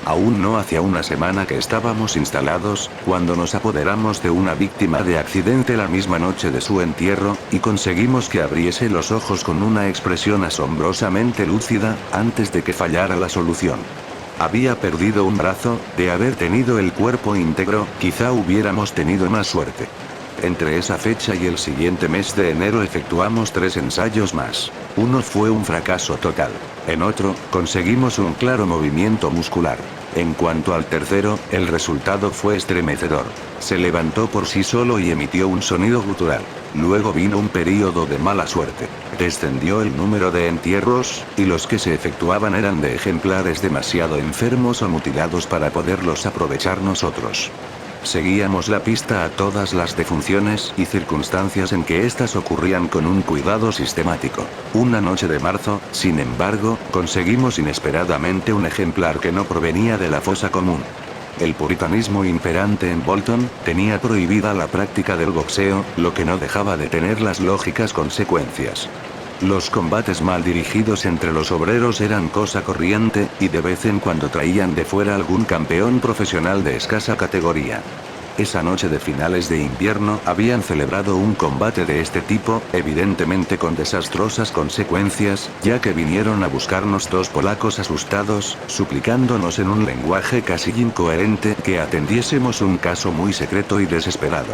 Aún no hacía una semana que estábamos instalados, cuando nos apoderamos de una víctima de accidente la misma noche de su entierro, y conseguimos que abriese los ojos con una expresión asombrosamente lúcida, antes de que fallara la solución. Había perdido un brazo, de haber tenido el cuerpo íntegro, quizá hubiéramos tenido más suerte. Entre esa fecha y el siguiente mes de enero efectuamos 3 ensayos más. Uno fue un fracaso total. En otro, conseguimos un claro movimiento muscular. En cuanto al tercero, el resultado fue estremecedor. Se levantó por sí solo y emitió un sonido gutural. Luego vino un período de mala suerte. Descendió el número de entierros, y los que se efectuaban eran de ejemplares demasiado enfermos o mutilados para poderlos aprovechar nosotros. Seguíamos la pista a todas las defunciones y circunstancias en que éstas ocurrían con un cuidado sistemático. Una noche de marzo, sin embargo, conseguimos inesperadamente un ejemplar que no provenía de la fosa común. El puritanismo imperante en Bolton tenía prohibida la práctica del boxeo, lo que no dejaba de tener las lógicas consecuencias. Los combates mal dirigidos entre los obreros eran cosa corriente, y de vez en cuando traían de fuera algún campeón profesional de escasa categoría. Esa noche de finales de invierno habían celebrado un combate de este tipo, evidentemente con desastrosas consecuencias, ya que vinieron a buscarnos dos polacos asustados, suplicándonos en un lenguaje casi incoherente que atendiésemos un caso muy secreto y desesperado.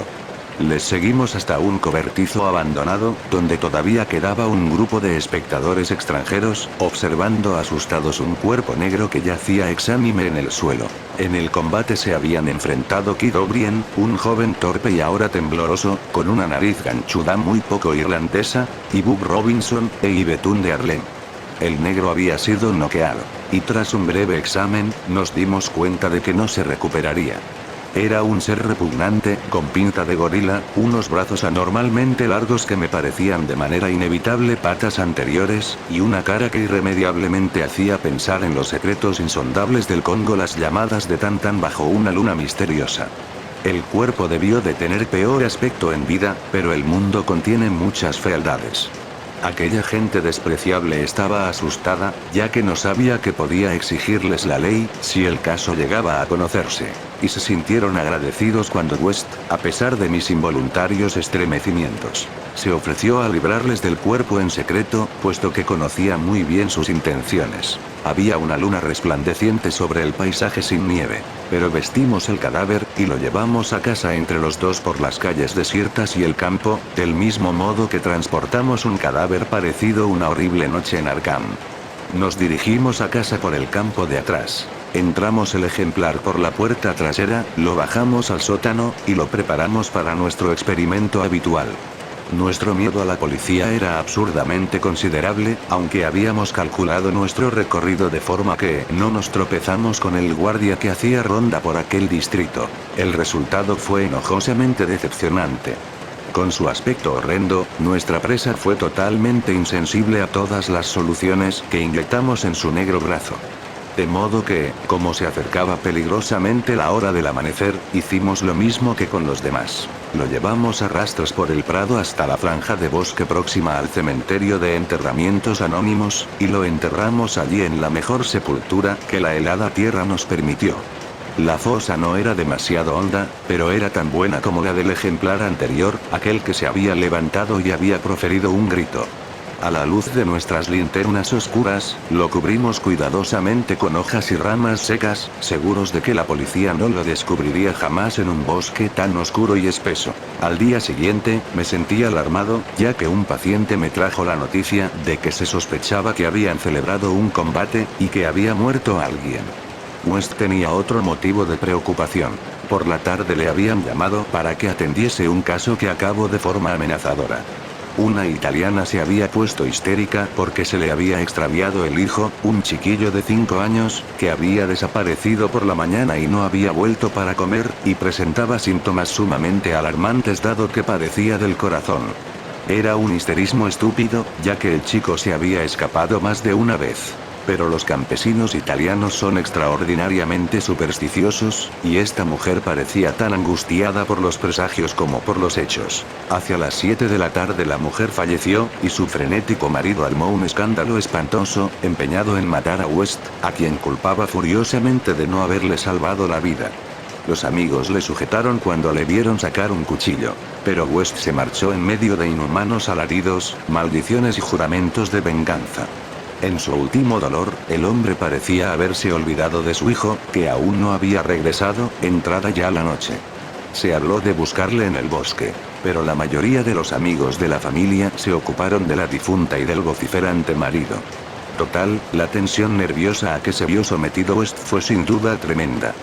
Les seguimos hasta un cobertizo abandonado, donde todavía quedaba un grupo de espectadores extranjeros, observando asustados un cuerpo negro que yacía exánime en el suelo. En el combate se habían enfrentado Kid O'Brien, un joven torpe y ahora tembloroso, con una nariz ganchuda muy poco irlandesa, y Bub Robinson, e Ibetún de Harlem. El negro había sido noqueado, y tras un breve examen, nos dimos cuenta de que no se recuperaría. Era un ser repugnante, con pinta de gorila, unos brazos anormalmente largos que me parecían de manera inevitable patas anteriores, y una cara que irremediablemente hacía pensar en los secretos insondables del Congo, las llamadas de Tantan bajo una luna misteriosa. El cuerpo debió de tener peor aspecto en vida, pero el mundo contiene muchas fealdades. Aquella gente despreciable estaba asustada, ya que no sabía que podía exigirles la ley, si el caso llegaba a conocerse. Y se sintieron agradecidos cuando West, a pesar de mis involuntarios estremecimientos, se ofreció a librarles del cuerpo en secreto, puesto que conocía muy bien sus intenciones. Había una luna resplandeciente sobre el paisaje sin nieve, pero vestimos el cadáver, y lo llevamos a casa entre los dos por las calles desiertas y el campo, del mismo modo que transportamos un cadáver parecido una horrible noche en Arkham. Nos dirigimos a casa por el campo de atrás. Entramos el ejemplar por la puerta trasera, lo bajamos al sótano, y lo preparamos para nuestro experimento habitual. Nuestro miedo a la policía era absurdamente considerable, aunque habíamos calculado nuestro recorrido de forma que no nos tropezamos con el guardia que hacía ronda por aquel distrito. El resultado fue enojosamente decepcionante. Con su aspecto horrendo, nuestra presa fue totalmente insensible a todas las soluciones que inyectamos en su negro brazo. De modo que, como se acercaba peligrosamente la hora del amanecer, hicimos lo mismo que con los demás. Lo llevamos a rastros por el prado hasta la franja de bosque próxima al cementerio de enterramientos anónimos, y lo enterramos allí en la mejor sepultura que la helada tierra nos permitió. La fosa no era demasiado honda, pero era tan buena como la del ejemplar anterior, aquel que se había levantado y había proferido un grito. A la luz de nuestras linternas oscuras, lo cubrimos cuidadosamente con hojas y ramas secas, seguros de que la policía no lo descubriría jamás en un bosque tan oscuro y espeso. Al día siguiente, me sentí alarmado, ya que un paciente me trajo la noticia de que se sospechaba que habían celebrado un combate, y que había muerto alguien. West tenía otro motivo de preocupación. Por la tarde le habían llamado para que atendiese un caso que acabó de forma amenazadora. Una italiana se había puesto histérica porque se le había extraviado el hijo, un chiquillo de 5 años, que había desaparecido por la mañana y no había vuelto para comer, y presentaba síntomas sumamente alarmantes dado que padecía del corazón. Era un histerismo estúpido, ya que el chico se había escapado más de una vez. Pero los campesinos italianos son extraordinariamente supersticiosos, y esta mujer parecía tan angustiada por los presagios como por los hechos. Hacia las 7 de la tarde la mujer falleció, y su frenético marido armó un escándalo espantoso, empeñado en matar a West, a quien culpaba furiosamente de no haberle salvado la vida. Los amigos le sujetaron cuando le vieron sacar un cuchillo, pero West se marchó en medio de inhumanos alaridos, maldiciones y juramentos de venganza. En su último dolor, el hombre parecía haberse olvidado de su hijo, que aún no había regresado, entrada ya la noche. Se habló de buscarle en el bosque, pero la mayoría de los amigos de la familia se ocuparon de la difunta y del vociferante marido. total, la tensión nerviosa a que se vio sometido West fue sin duda tremenda.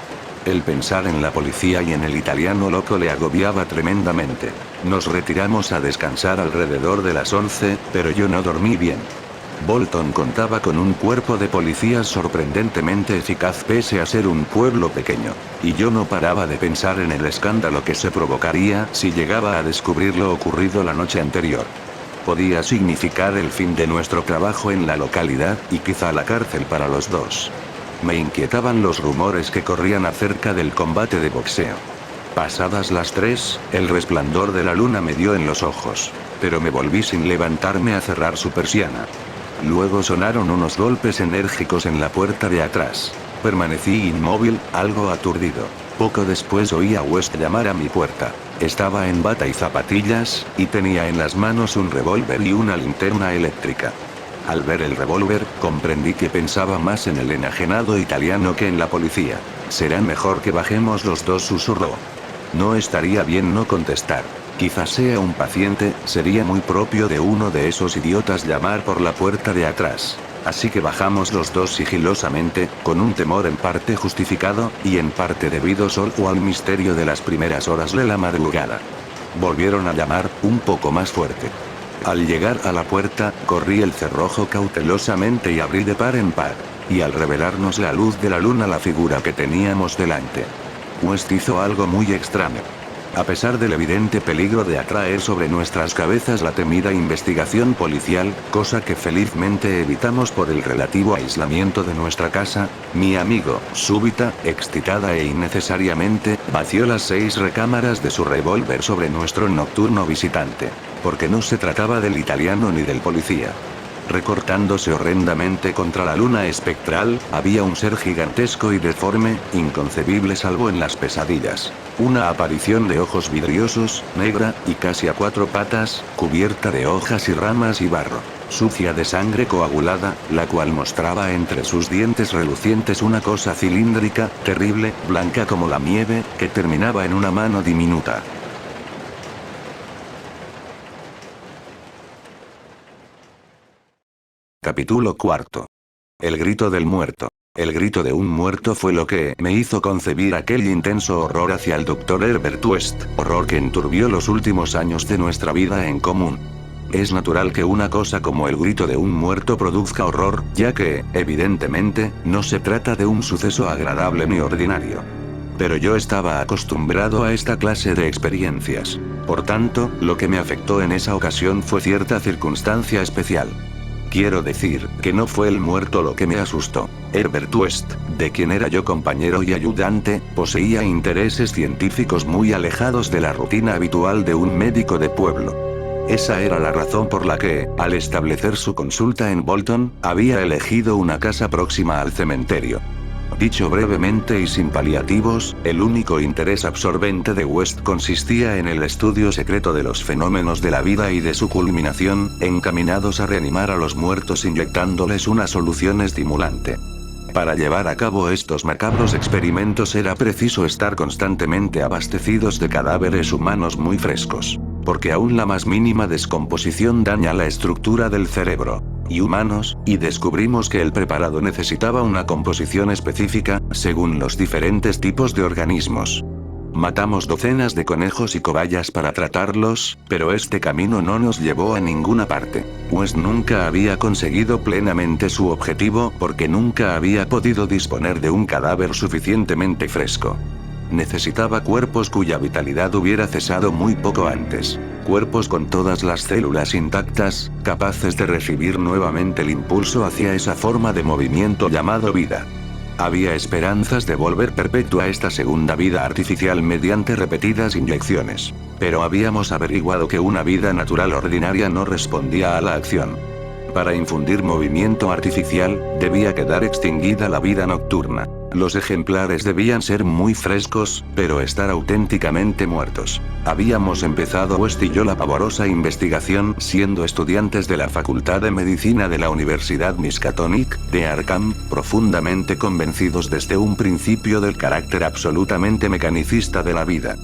El pensar en la policía y en el italiano loco le agobiaba tremendamente. Nos retiramos a descansar alrededor de las 11, pero yo no dormí bien. Bolton contaba con un cuerpo de policías sorprendentemente eficaz pese a ser un pueblo pequeño. Y yo no paraba de pensar en el escándalo que se provocaría si llegaba a descubrir lo ocurrido la noche anterior. Podía significar el fin de nuestro trabajo en la localidad, y quizá la cárcel para los dos. Me inquietaban los rumores que corrían acerca del combate de boxeo. Pasadas las 3, el resplandor de la luna me dio en los ojos. Pero me volví sin levantarme a cerrar su persiana. Luego sonaron unos golpes enérgicos en la puerta de atrás. Permanecí inmóvil, algo aturdido. Poco después oí a West llamar a mi puerta. Estaba en bata y zapatillas, y tenía en las manos un revólver y una linterna eléctrica. Al ver el revólver, comprendí que pensaba más en el enajenado italiano que en la policía. «Será mejor que bajemos los dos», susurró. No estaría bien no contestar. Quizás sea un paciente, sería muy propio de uno de esos idiotas llamar por la puerta de atrás. Así que bajamos los dos sigilosamente, con un temor en parte justificado, y en parte debido solo al misterio de las primeras horas de la madrugada. Volvieron a llamar, un poco más fuerte. Al llegar a la puerta, corrí el cerrojo cautelosamente y abrí de par en par. Y al revelarnos la luz de la luna la figura que teníamos delante. West hizo algo muy extraño. A pesar del evidente peligro de atraer sobre nuestras cabezas la temida investigación policial, cosa que felizmente evitamos por el relativo aislamiento de nuestra casa, mi amigo, súbita, excitada e innecesariamente, vació las 6 recámaras de su revólver sobre nuestro nocturno visitante. Porque no se trataba del italiano ni del policía. Recortándose horrendamente contra la luna espectral, había un ser gigantesco y deforme, inconcebible salvo en las pesadillas. Una aparición de ojos vidriosos, negra, y casi a 4 patas, cubierta de hojas y ramas y barro. Sucia de sangre coagulada, la cual mostraba entre sus dientes relucientes una cosa cilíndrica, terrible, blanca como la nieve, que terminaba en una mano diminuta. Capítulo 4. El grito del muerto. El grito de un muerto fue lo que me hizo concebir aquel intenso horror hacia el Dr. Herbert West, horror que enturbió los últimos años de nuestra vida en común. Es natural que una cosa como el grito de un muerto produzca horror, ya que, evidentemente, no se trata de un suceso agradable ni ordinario. Pero yo estaba acostumbrado a esta clase de experiencias. Por tanto, lo que me afectó en esa ocasión fue cierta circunstancia especial. Quiero decir, que no fue el muerto lo que me asustó. Herbert West, de quien era yo compañero y ayudante, poseía intereses científicos muy alejados de la rutina habitual de un médico de pueblo. Esa era la razón por la que, al establecer su consulta en Bolton, había elegido una casa próxima al cementerio. Dicho brevemente y sin paliativos, el único interés absorbente de West consistía en el estudio secreto de los fenómenos de la vida y de su culminación, encaminados a reanimar a los muertos inyectándoles una solución estimulante. Para llevar a cabo estos macabros experimentos era preciso estar constantemente abastecidos de cadáveres humanos muy frescos. Porque aún la más mínima descomposición daña la estructura del cerebro. Y humanos, y descubrimos que el preparado necesitaba una composición específica, según los diferentes tipos de organismos. Matamos docenas de conejos y cobayas para tratarlos, pero este camino no nos llevó a ninguna parte. Pues nunca había conseguido plenamente su objetivo porque nunca había podido disponer de un cadáver suficientemente fresco. Necesitaba cuerpos cuya vitalidad hubiera cesado muy poco antes. Cuerpos con todas las células intactas, capaces de recibir nuevamente el impulso hacia esa forma de movimiento llamado vida. Había esperanzas de volver perpetua esta segunda vida artificial mediante repetidas inyecciones. Pero habíamos averiguado que una vida natural ordinaria no respondía a la acción. Para infundir movimiento artificial, debía quedar extinguida la vida nocturna. Los ejemplares debían ser muy frescos, pero estar auténticamente muertos. Habíamos empezado West y yo la pavorosa investigación siendo estudiantes de la Facultad de Medicina de la Universidad Miskatonic, de Arkham, profundamente convencidos desde un principio del carácter absolutamente mecanicista de la vida.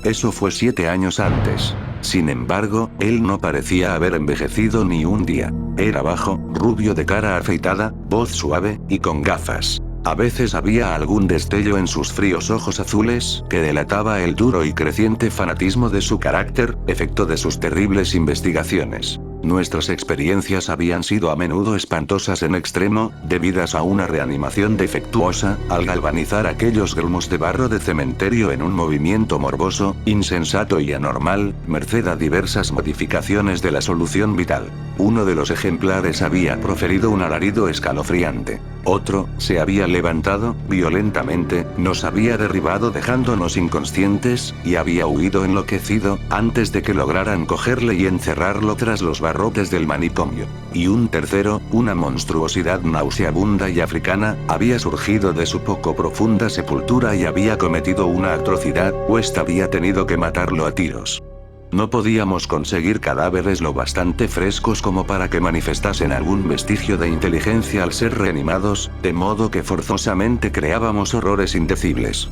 Eso fue 7 años antes. Sin embargo, él no parecía haber envejecido ni un día. Era bajo, rubio de cara afeitada, voz suave, y con gafas. A veces había algún destello en sus fríos ojos azules, que delataba el duro y creciente fanatismo de su carácter, efecto de sus terribles investigaciones. Nuestras experiencias habían sido a menudo espantosas en extremo, debidas a una reanimación defectuosa, al galvanizar aquellos grumos de barro de cementerio en un movimiento morboso, insensato y anormal, merced a diversas modificaciones de la solución vital. Uno de los ejemplares había proferido un alarido escalofriante. Otro, se había levantado, violentamente, nos había derribado dejándonos inconscientes, y había huido enloquecido, antes de que lograran cogerle y encerrarlo tras los barrotes del manicomio. Y un tercero, una monstruosidad nauseabunda y africana, había surgido de su poco profunda sepultura y había cometido una atrocidad, pues había tenido que matarlo a tiros. No podíamos conseguir cadáveres lo bastante frescos como para que manifestasen algún vestigio de inteligencia al ser reanimados, de modo que forzosamente creábamos horrores indecibles.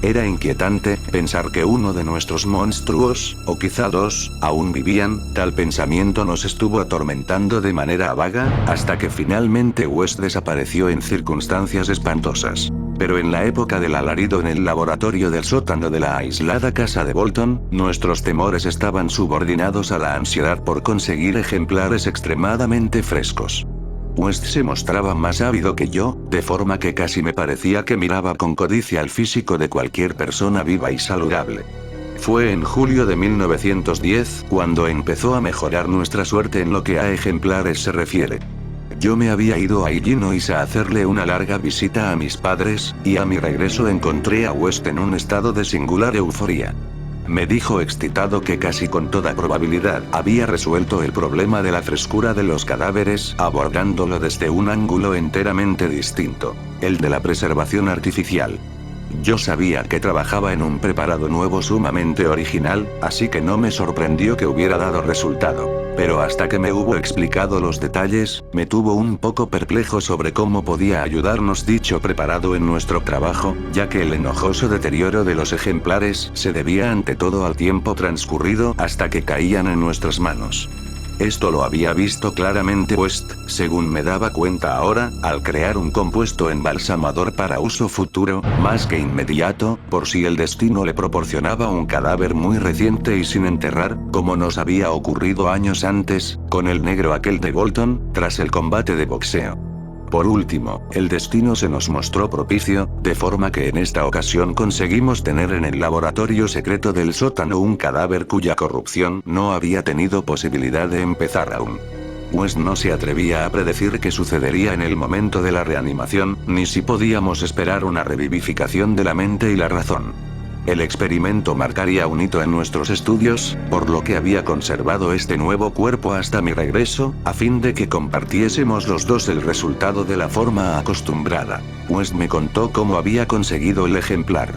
Era inquietante pensar que uno de nuestros monstruos, o quizá dos, aún vivían. Tal pensamiento nos estuvo atormentando de manera vaga, hasta que finalmente West desapareció en circunstancias espantosas. Pero en la época del alarido en el laboratorio del sótano de la aislada casa de Bolton, nuestros temores estaban subordinados a la ansiedad por conseguir ejemplares extremadamente frescos. West se mostraba más ávido que yo, de forma que casi me parecía que miraba con codicia el físico de cualquier persona viva y saludable. Fue en julio de 1910 cuando empezó a mejorar nuestra suerte en lo que a ejemplares se refiere. Yo me había ido a Illinois a hacerle una larga visita a mis padres, y a mi regreso encontré a West en un estado de singular euforía. Me dijo excitado que casi con toda probabilidad había resuelto el problema de la frescura de los cadáveres, abordándolo desde un ángulo enteramente distinto, el de la preservación artificial. Yo sabía que trabajaba en un preparado nuevo sumamente original, así que no me sorprendió que hubiera dado resultado. Pero hasta que me hubo explicado los detalles, me tuvo un poco perplejo sobre cómo podía ayudarnos dicho preparado en nuestro trabajo, ya que el enojoso deterioro de los ejemplares se debía ante todo al tiempo transcurrido hasta que caían en nuestras manos. Esto lo había visto claramente West, según me daba cuenta ahora, al crear un compuesto embalsamador para uso futuro, más que inmediato, por si el destino le proporcionaba un cadáver muy reciente y sin enterrar, como nos había ocurrido años antes, con el negro aquel de Bolton, tras el combate de boxeo. Por último, el destino se nos mostró propicio, de forma que en esta ocasión conseguimos tener en el laboratorio secreto del sótano un cadáver cuya corrupción no había tenido posibilidad de empezar aún. West no se atrevía a predecir qué sucedería en el momento de la reanimación, ni si podíamos esperar una revivificación de la mente y la razón. El experimento marcaría un hito en nuestros estudios, por lo que había conservado este nuevo cuerpo hasta mi regreso, a fin de que compartiésemos los dos el resultado de la forma acostumbrada. West me contó cómo había conseguido el ejemplar.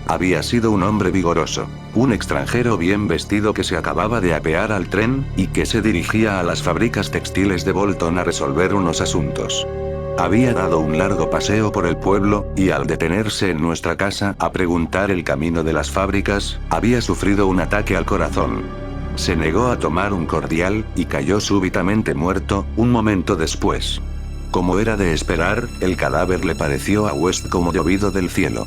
Había sido un hombre vigoroso, un extranjero bien vestido que se acababa de apear al tren, y que se dirigía a las fábricas textiles de Bolton a resolver unos asuntos. Había dado un largo paseo por el pueblo, y al detenerse en nuestra casa a preguntar el camino de las fábricas, había sufrido un ataque al corazón. Se negó a tomar un cordial, y cayó súbitamente muerto, un momento después. Como era de esperar, el cadáver le pareció a West como llovido del cielo.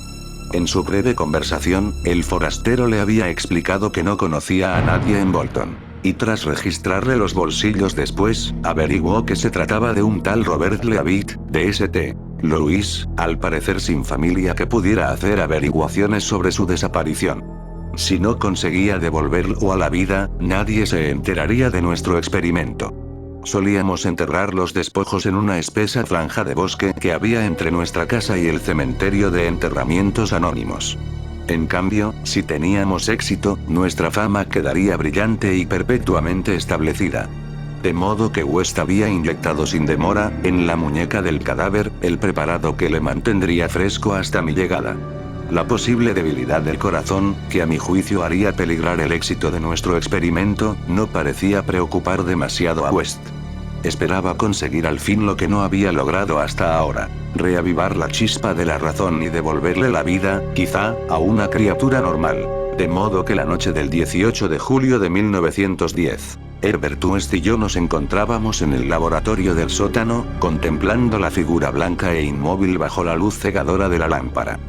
En su breve conversación, el forastero le había explicado que no conocía a nadie en Bolton. Y tras registrarle los bolsillos después, averiguó que se trataba de un tal Robert Leavitt, de St. Louis, al parecer sin familia que pudiera hacer averiguaciones sobre su desaparición. Si no conseguía devolverlo a la vida, nadie se enteraría de nuestro experimento. Solíamos enterrar los despojos en una espesa franja de bosque que había entre nuestra casa y el cementerio de enterramientos anónimos. En cambio, si teníamos éxito, nuestra fama quedaría brillante y perpetuamente establecida. De modo que West había inyectado sin demora, en la muñeca del cadáver, el preparado que le mantendría fresco hasta mi llegada. La posible debilidad del corazón, que a mi juicio haría peligrar el éxito de nuestro experimento, no parecía preocupar demasiado a West. Esperaba conseguir al fin lo que no había logrado hasta ahora: reavivar la chispa de la razón y devolverle la vida, quizá, a una criatura normal. De modo que la noche del 18 de julio de 1910, Herbert West y yo nos encontrábamos en el laboratorio del sótano, contemplando la figura blanca e inmóvil bajo la luz cegadora de la lámpara.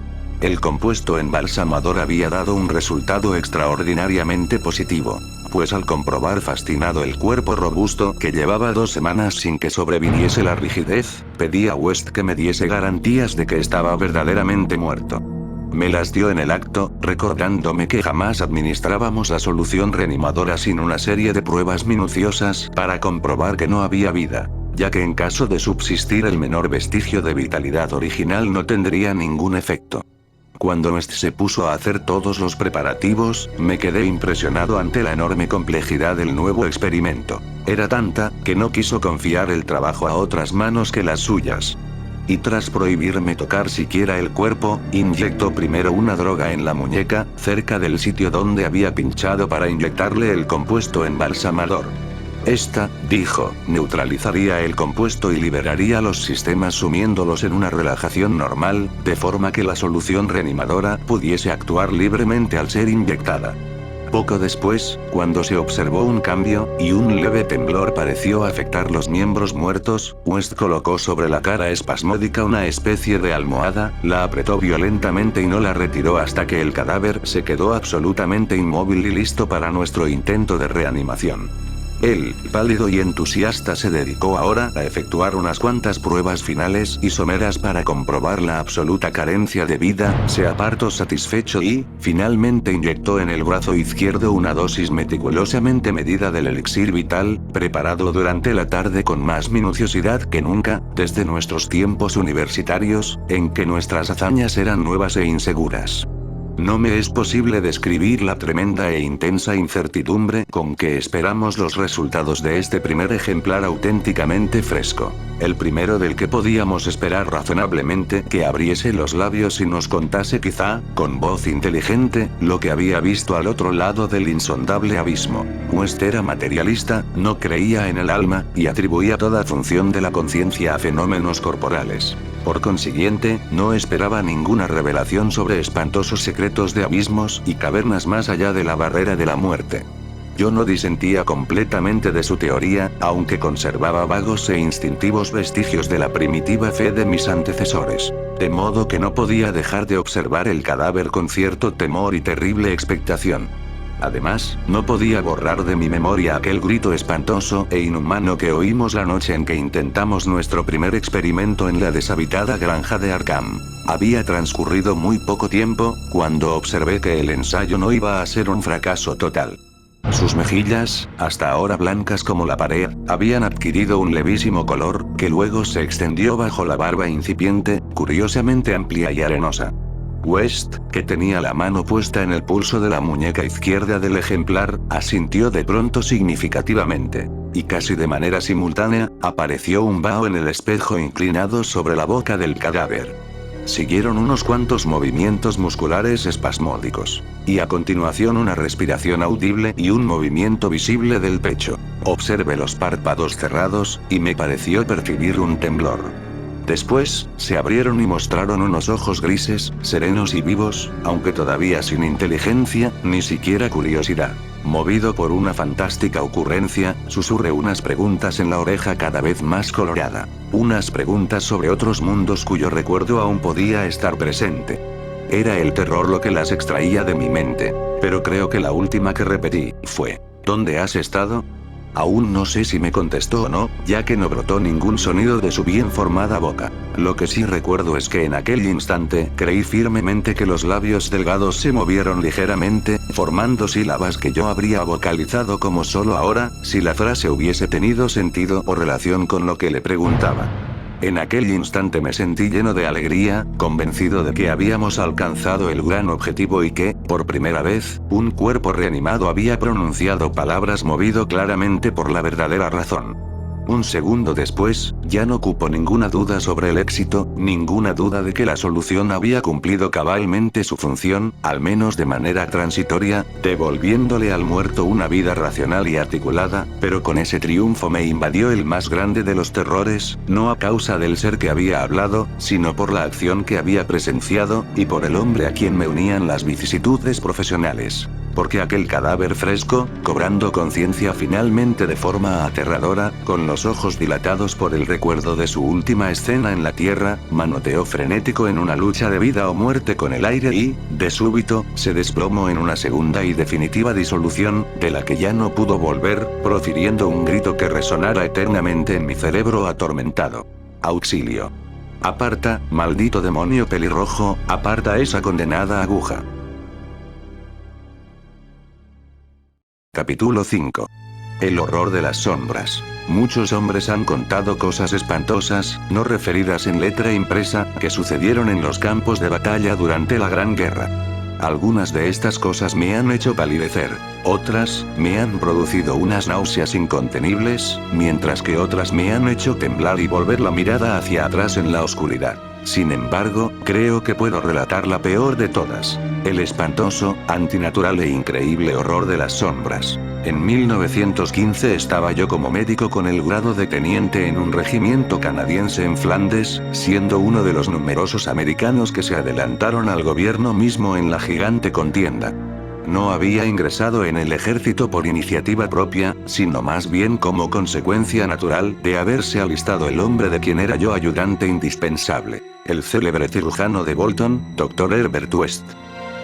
El compuesto embalsamador había dado un resultado extraordinariamente positivo, pues al comprobar fascinado el cuerpo robusto que llevaba 2 semanas sin que sobreviniese la rigidez, pedí a West que me diese garantías de que estaba verdaderamente muerto. Me las dio en el acto, recordándome que jamás administrábamos la solución reanimadora sin una serie de pruebas minuciosas para comprobar que no había vida, ya que en caso de subsistir el menor vestigio de vitalidad original no tendría ningún efecto. Cuando West se puso a hacer todos los preparativos, me quedé impresionado ante la enorme complejidad del nuevo experimento. Era tanta, que no quiso confiar el trabajo a otras manos que las suyas. Y tras prohibirme tocar siquiera el cuerpo, inyectó primero una droga en la muñeca, cerca del sitio donde había pinchado para inyectarle el compuesto embalsamador. Esta, dijo, neutralizaría el compuesto y liberaría los sistemas sumiéndolos en una relajación normal, de forma que la solución reanimadora pudiese actuar libremente al ser inyectada. Poco después, cuando se observó un cambio, y un leve temblor pareció afectar los miembros muertos, West colocó sobre la cara espasmódica una especie de almohada, la apretó violentamente y no la retiró hasta que el cadáver se quedó absolutamente inmóvil y listo para nuestro intento de reanimación. Él, pálido y entusiasta, se dedicó ahora a efectuar unas cuantas pruebas finales y someras para comprobar la absoluta carencia de vida, se apartó satisfecho y, finalmente inyectó en el brazo izquierdo una dosis meticulosamente medida del elixir vital, preparado durante la tarde con más minuciosidad que nunca, desde nuestros tiempos universitarios, en que nuestras hazañas eran nuevas e inseguras. No me es posible describir la tremenda e intensa incertidumbre con que esperamos los resultados de este primer ejemplar auténticamente fresco. El primero del que podíamos esperar razonablemente que abriese los labios y nos contase quizá, con voz inteligente, lo que había visto al otro lado del insondable abismo. West era materialista, no creía en el alma, y atribuía toda función de la conciencia a fenómenos corporales. Por consiguiente, no esperaba ninguna revelación sobre espantosos secretos de abismos y cavernas más allá de la barrera de la muerte. Yo no disentía completamente de su teoría, aunque conservaba vagos e instintivos vestigios de la primitiva fe de mis antecesores. De modo que no podía dejar de observar el cadáver con cierto temor y terrible expectación. Además, no podía borrar de mi memoria aquel grito espantoso e inhumano que oímos la noche en que intentamos nuestro primer experimento en la deshabitada granja de Arkham. Había transcurrido muy poco tiempo, cuando observé que el ensayo no iba a ser un fracaso total. Sus mejillas, hasta ahora blancas como la pared, habían adquirido un levísimo color, que luego se extendió bajo la barba incipiente, curiosamente amplia y arenosa. West, que tenía la mano puesta en el pulso de la muñeca izquierda del ejemplar, asintió de pronto significativamente. Y casi de manera simultánea, apareció un vaho en el espejo inclinado sobre la boca del cadáver. Siguieron unos cuantos movimientos musculares espasmódicos. Y a continuación una respiración audible y un movimiento visible del pecho. Observé los párpados cerrados, y me pareció percibir un temblor. Después, se abrieron y mostraron unos ojos grises, serenos y vivos, aunque todavía sin inteligencia, ni siquiera curiosidad. Movido por una fantástica ocurrencia, susurré unas preguntas en la oreja cada vez más colorada. Unas preguntas sobre otros mundos cuyo recuerdo aún podía estar presente. Era el terror lo que las extraía de mi mente. Pero creo que la última que repetí fue: ¿dónde has estado? Aún no sé si me contestó o no, ya que no brotó ningún sonido de su bien formada boca. Lo que sí recuerdo es que en aquel instante creí firmemente que los labios delgados se movieron ligeramente, formando sílabas que yo habría vocalizado como solo ahora, si la frase hubiese tenido sentido o relación con lo que le preguntaba. En aquel instante me sentí lleno de alegría, convencido de que habíamos alcanzado el gran objetivo y que, por primera vez, un cuerpo reanimado había pronunciado palabras movido claramente por la verdadera razón. Un segundo después, ya no cupo ninguna duda sobre el éxito, ninguna duda de que la solución había cumplido cabalmente su función, al menos de manera transitoria, devolviéndole al muerto una vida racional y articulada, pero con ese triunfo me invadió el más grande de los terrores, no a causa del ser que había hablado, sino por la acción que había presenciado, y por el hombre a quien me unían las vicisitudes profesionales. porque aquel cadáver fresco, cobrando conciencia finalmente de forma aterradora, con los ojos dilatados por el recuerdo de su última escena en la tierra, manoteó frenético en una lucha de vida o muerte con el aire y, de súbito, se desplomó en una segunda y definitiva disolución, de la que ya no pudo volver, profiriendo un grito que resonara eternamente en mi cerebro atormentado. ¡Auxilio! Aparta, maldito demonio pelirrojo, aparta esa condenada aguja. Capítulo 5. El horror de las sombras. Muchos hombres han contado cosas espantosas, no referidas en letra impresa, que sucedieron en los campos de batalla durante la Gran Guerra. Algunas de estas cosas me han hecho palidecer, otras, me han producido unas náuseas incontenibles, mientras que otras me han hecho temblar y volver la mirada hacia atrás en la oscuridad. Sin embargo, creo que puedo relatar la peor de todas. El espantoso, antinatural e increíble horror de las sombras. En 1915 estaba yo como médico con el grado de teniente en un regimiento canadiense en Flandes, siendo uno de los numerosos americanos que se adelantaron al gobierno mismo en la gigante contienda. No había ingresado en el ejército por iniciativa propia, sino más bien como consecuencia natural de haberse alistado el hombre de quien era yo ayudante indispensable, el célebre cirujano de Bolton, Dr. Herbert West.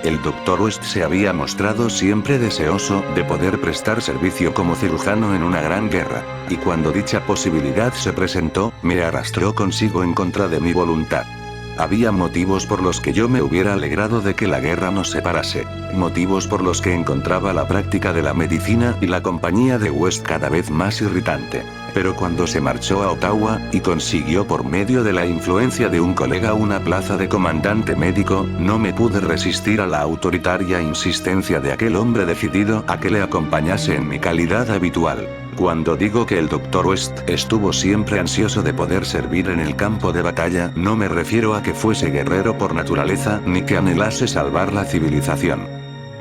El Dr. West se había mostrado siempre deseoso de poder prestar servicio como cirujano en una gran guerra, y cuando dicha posibilidad se presentó, me arrastró consigo en contra de mi voluntad. Había motivos por los que yo me hubiera alegrado de que la guerra nos separase, motivos por los que encontraba la práctica de la medicina y la compañía de West cada vez más irritante. Pero cuando se marchó a Ottawa, y consiguió por medio de la influencia de un colega una plaza de comandante médico, no me pude resistir a la autoritaria insistencia de aquel hombre decidido a que le acompañase en mi calidad habitual. Cuando digo que el Dr. West estuvo siempre ansioso de poder servir en el campo de batalla, no me refiero a que fuese guerrero por naturaleza ni que anhelase salvar la civilización.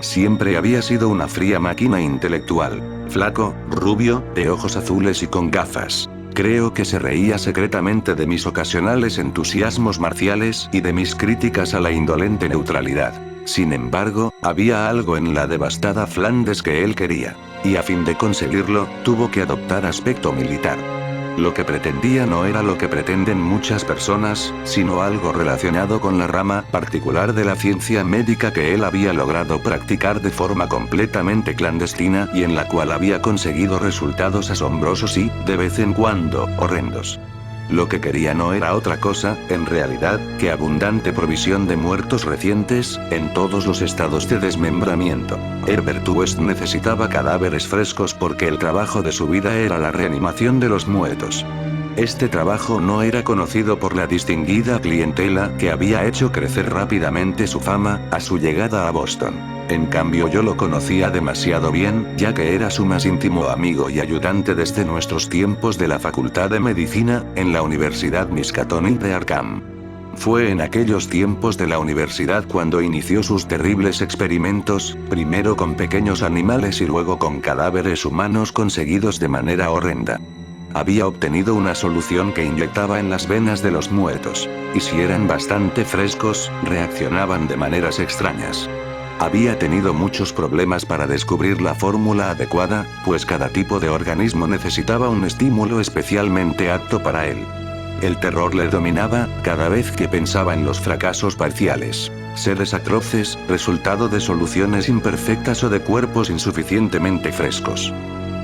Siempre había sido una fría máquina intelectual, flaco, rubio, de ojos azules y con gafas. Creo que se reía secretamente de mis ocasionales entusiasmos marciales y de mis críticas a la indolente neutralidad. Sin embargo, había algo en la devastada Flandes que él quería, y a fin de conseguirlo, tuvo que adoptar aspecto militar. Lo que pretendía no era lo que pretenden muchas personas, sino algo relacionado con la rama particular de la ciencia médica que él había logrado practicar de forma completamente clandestina y en la cual había conseguido resultados asombrosos y, de vez en cuando, horrendos. Lo que quería no era otra cosa, en realidad, que abundante provisión de muertos recientes, en todos los estados de desmembramiento. Herbert West necesitaba cadáveres frescos porque el trabajo de su vida era la reanimación de los muertos. Este trabajo no era conocido por la distinguida clientela que había hecho crecer rápidamente su fama a su llegada a Boston. En cambio yo lo conocía demasiado bien, ya que era su más íntimo amigo y ayudante desde nuestros tiempos de la Facultad de Medicina, en la Universidad Miskatonic de Arkham. Fue en aquellos tiempos de la universidad cuando inició sus terribles experimentos, primero con pequeños animales y luego con cadáveres humanos conseguidos de manera horrenda. Había obtenido una solución que inyectaba en las venas de los muertos, y si eran bastante frescos, reaccionaban de maneras extrañas. Había tenido muchos problemas para descubrir la fórmula adecuada, pues cada tipo de organismo necesitaba un estímulo especialmente apto para él. El terror le dominaba, cada vez que pensaba en los fracasos parciales, seres atroces, resultado de soluciones imperfectas o de cuerpos insuficientemente frescos.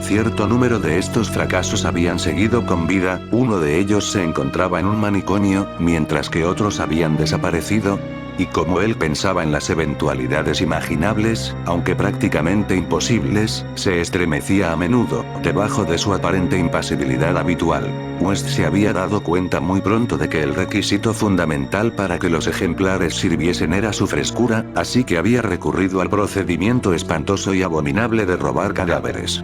Cierto número de estos fracasos habían seguido con vida, uno de ellos se encontraba en un manicomio, mientras que otros habían desaparecido, y como él pensaba en las eventualidades imaginables, aunque prácticamente imposibles, se estremecía a menudo, debajo de su aparente impasibilidad habitual. West se había dado cuenta muy pronto de que el requisito fundamental para que los ejemplares sirviesen era su frescura, así que había recurrido al procedimiento espantoso y abominable de robar cadáveres.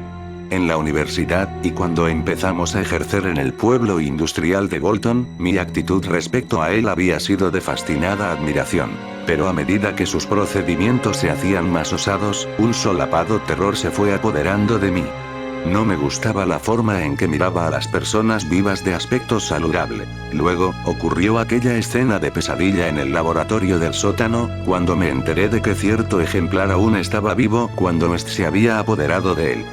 En la universidad, y cuando empezamos a ejercer en el pueblo industrial de Bolton, mi actitud respecto a él había sido de fascinada admiración. Pero a medida que sus procedimientos se hacían más osados, un solapado terror se fue apoderando de mí. No me gustaba la forma en que miraba a las personas vivas de aspecto saludable. Luego, ocurrió aquella escena de pesadilla en el laboratorio del sótano, cuando me enteré de que cierto ejemplar aún estaba vivo cuando West se había apoderado de él.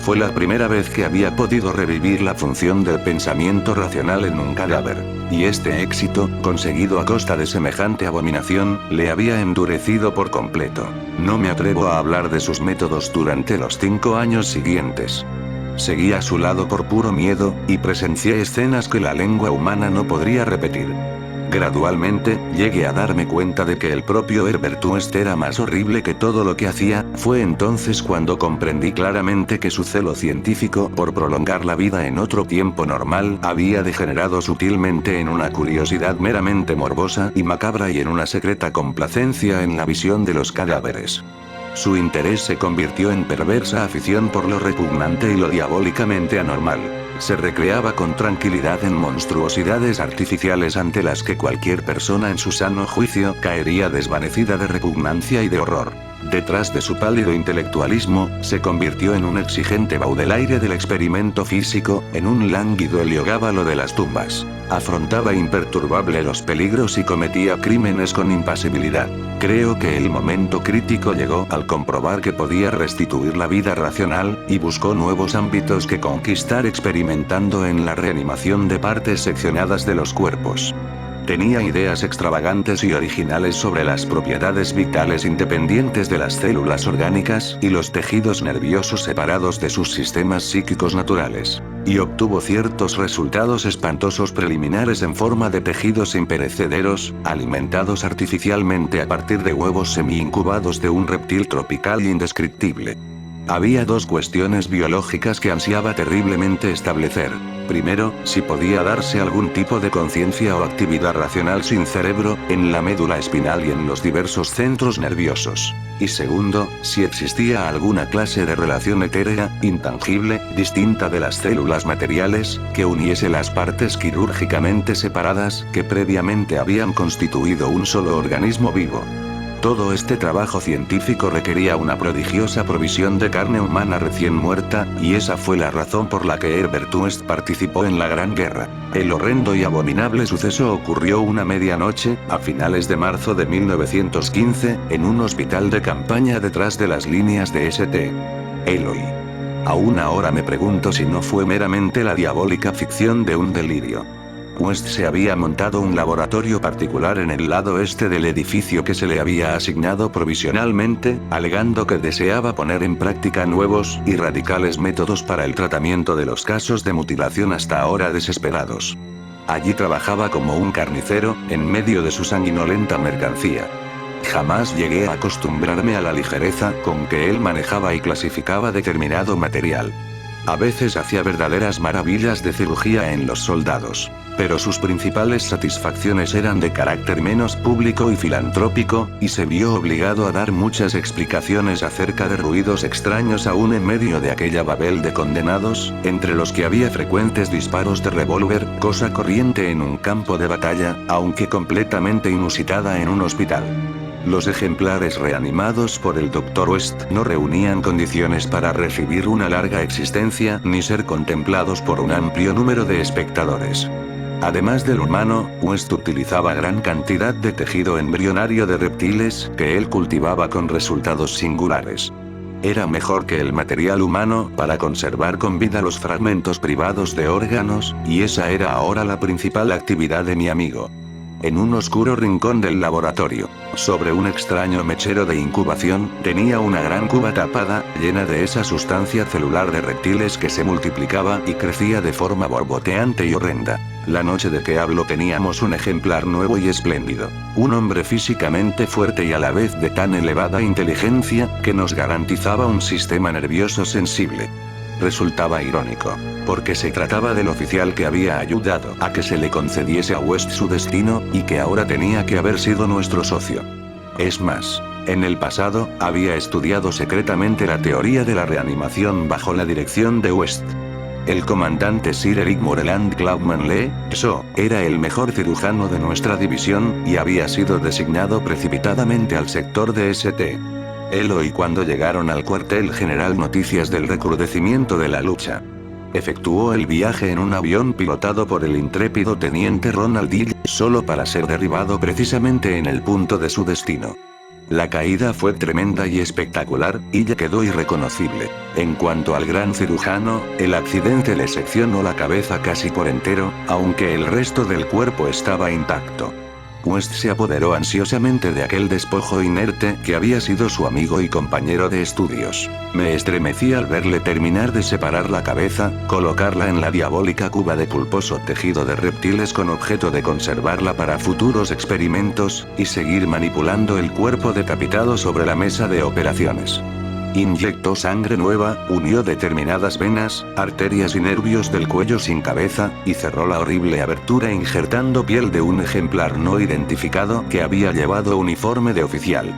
Fue la primera vez que había podido revivir la función del pensamiento racional en un cadáver. Y este éxito, conseguido a costa de semejante abominación, le había endurecido por completo. No me atrevo a hablar de sus métodos durante los 5 años siguientes. Seguí a su lado por puro miedo, y presencié escenas que la lengua humana no podría repetir. Gradualmente, llegué a darme cuenta de que el propio Herbert West era más horrible que todo lo que hacía. Fue entonces cuando comprendí claramente que su celo científico por prolongar la vida en otro tiempo normal había degenerado sutilmente en una curiosidad meramente morbosa y macabra y en una secreta complacencia en la visión de los cadáveres. Su interés se convirtió en perversa afición por lo repugnante y lo diabólicamente anormal. Se recreaba con tranquilidad en monstruosidades artificiales ante las que cualquier persona en su sano juicio caería desvanecida de repugnancia y de horror. Detrás de su pálido intelectualismo, se convirtió en un exigente baudelaire del experimento físico, en un lánguido heliogábalo de las tumbas. Afrontaba imperturbable los peligros y cometía crímenes con impasibilidad. Creo que el momento crítico llegó al comprobar que podía restituir la vida racional, y buscó nuevos ámbitos que conquistar experimentando en la reanimación de partes seccionadas de los cuerpos. Tenía ideas extravagantes y originales sobre las propiedades vitales independientes de las células orgánicas y los tejidos nerviosos separados de sus sistemas psíquicos naturales. Y obtuvo ciertos resultados espantosos preliminares en forma de tejidos imperecederos, alimentados artificialmente a partir de huevos semi-incubados de un reptil tropical indescriptible. Había 2 cuestiones biológicas que ansiaba terriblemente establecer. Primero, si podía darse algún tipo de conciencia o actividad racional sin cerebro, en la médula espinal y en los diversos centros nerviosos. Y segundo, si existía alguna clase de relación etérea, intangible, distinta de las células materiales, que uniese las partes quirúrgicamente separadas que previamente habían constituido un solo organismo vivo. Todo este trabajo científico requería una prodigiosa provisión de carne humana recién muerta, y esa fue la razón por la que Herbert West participó en la Gran Guerra. El horrendo y abominable suceso ocurrió una medianoche, a finales de marzo de 1915, en un hospital de campaña detrás de las líneas de St. Eloi. Aún ahora me pregunto si no fue meramente la diabólica ficción de un delirio. West se había montado un laboratorio particular en el lado este del edificio que se le había asignado provisionalmente, alegando que deseaba poner en práctica nuevos y radicales métodos para el tratamiento de los casos de mutilación hasta ahora desesperados. Allí trabajaba como un carnicero, en medio de su sanguinolenta mercancía. Jamás llegué a acostumbrarme a la ligereza con que él manejaba y clasificaba determinado material. A veces hacía verdaderas maravillas de cirugía en los soldados. Pero sus principales satisfacciones eran de carácter menos público y filantrópico, y se vio obligado a dar muchas explicaciones acerca de ruidos extraños aún en medio de aquella babel de condenados, entre los que había frecuentes disparos de revólver, cosa corriente en un campo de batalla, aunque completamente inusitada en un hospital. Los ejemplares reanimados por el Dr. West no reunían condiciones para recibir una larga existencia ni ser contemplados por un amplio número de espectadores. Además del humano, West utilizaba gran cantidad de tejido embrionario de reptiles que él cultivaba con resultados singulares. Era mejor que el material humano para conservar con vida los fragmentos privados de órganos, y esa era ahora la principal actividad de mi amigo. En un oscuro rincón del laboratorio, sobre un extraño mechero de incubación, tenía una gran cuba tapada, llena de esa sustancia celular de reptiles que se multiplicaba y crecía de forma borboteante y horrenda. La noche de que hablo teníamos un ejemplar nuevo y espléndido. Un hombre físicamente fuerte y a la vez de tan elevada inteligencia, que nos garantizaba un sistema nervioso sensible. Resultaba irónico, porque se trataba del oficial que había ayudado a que se le concediese a West su destino, y que ahora tenía que haber sido nuestro socio. Es más, en el pasado, había estudiado secretamente la teoría de la reanimación bajo la dirección de West. El comandante Sir Eric Moreland Cloudman Lee, SO, era el mejor cirujano de nuestra división, y había sido designado precipitadamente al sector de St. Él oí cuando llegaron al cuartel general noticias del recrudecimiento de la lucha. Efectuó el viaje en un avión pilotado por el intrépido teniente Ronald Dill, solo para ser derribado precisamente en el punto de su destino. La caída fue tremenda y espectacular, y ya quedó irreconocible. En cuanto al gran cirujano, el accidente le seccionó la cabeza casi por entero, aunque el resto del cuerpo estaba intacto. West se apoderó ansiosamente de aquel despojo inerte que había sido su amigo y compañero de estudios. Me estremecí al verle terminar de separar la cabeza, colocarla en la diabólica cuba de pulposo tejido de reptiles con objeto de conservarla para futuros experimentos, y seguir manipulando el cuerpo decapitado sobre la mesa de operaciones. Inyectó sangre nueva, unió determinadas venas, arterias y nervios del cuello sin cabeza, y cerró la horrible abertura injertando piel de un ejemplar no identificado que había llevado uniforme de oficial.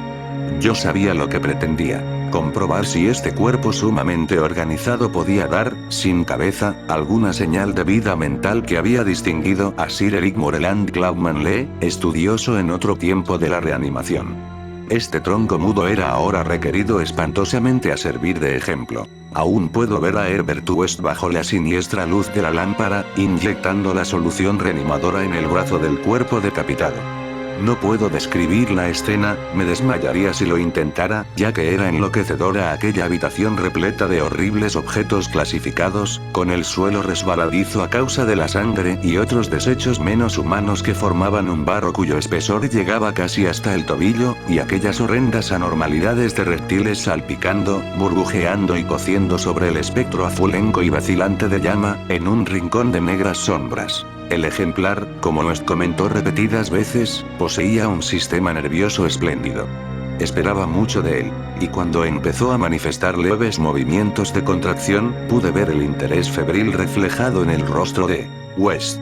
Yo sabía lo que pretendía: comprobar si este cuerpo sumamente organizado podía dar, sin cabeza, alguna señal de vida mental que había distinguido a Sir Eric Moreland Claughman Lee, estudioso en otro tiempo de la reanimación. Este tronco mudo era ahora requerido espantosamente a servir de ejemplo. Aún puedo ver a Herbert West bajo la siniestra luz de la lámpara, inyectando la solución reanimadora en el brazo del cuerpo decapitado. No puedo describir la escena, me desmayaría si lo intentara, ya que era enloquecedora aquella habitación repleta de horribles objetos clasificados, con el suelo resbaladizo a causa de la sangre y otros desechos menos humanos que formaban un barro cuyo espesor llegaba casi hasta el tobillo, y aquellas horrendas anormalidades de reptiles salpicando, burbujeando y cociendo sobre el espectro azulenco y vacilante de llama, en un rincón de negras sombras. El ejemplar, como West comentó repetidas veces, poseía un sistema nervioso espléndido. Esperaba mucho de él, y cuando empezó a manifestar leves movimientos de contracción, pude ver el interés febril reflejado en el rostro de West.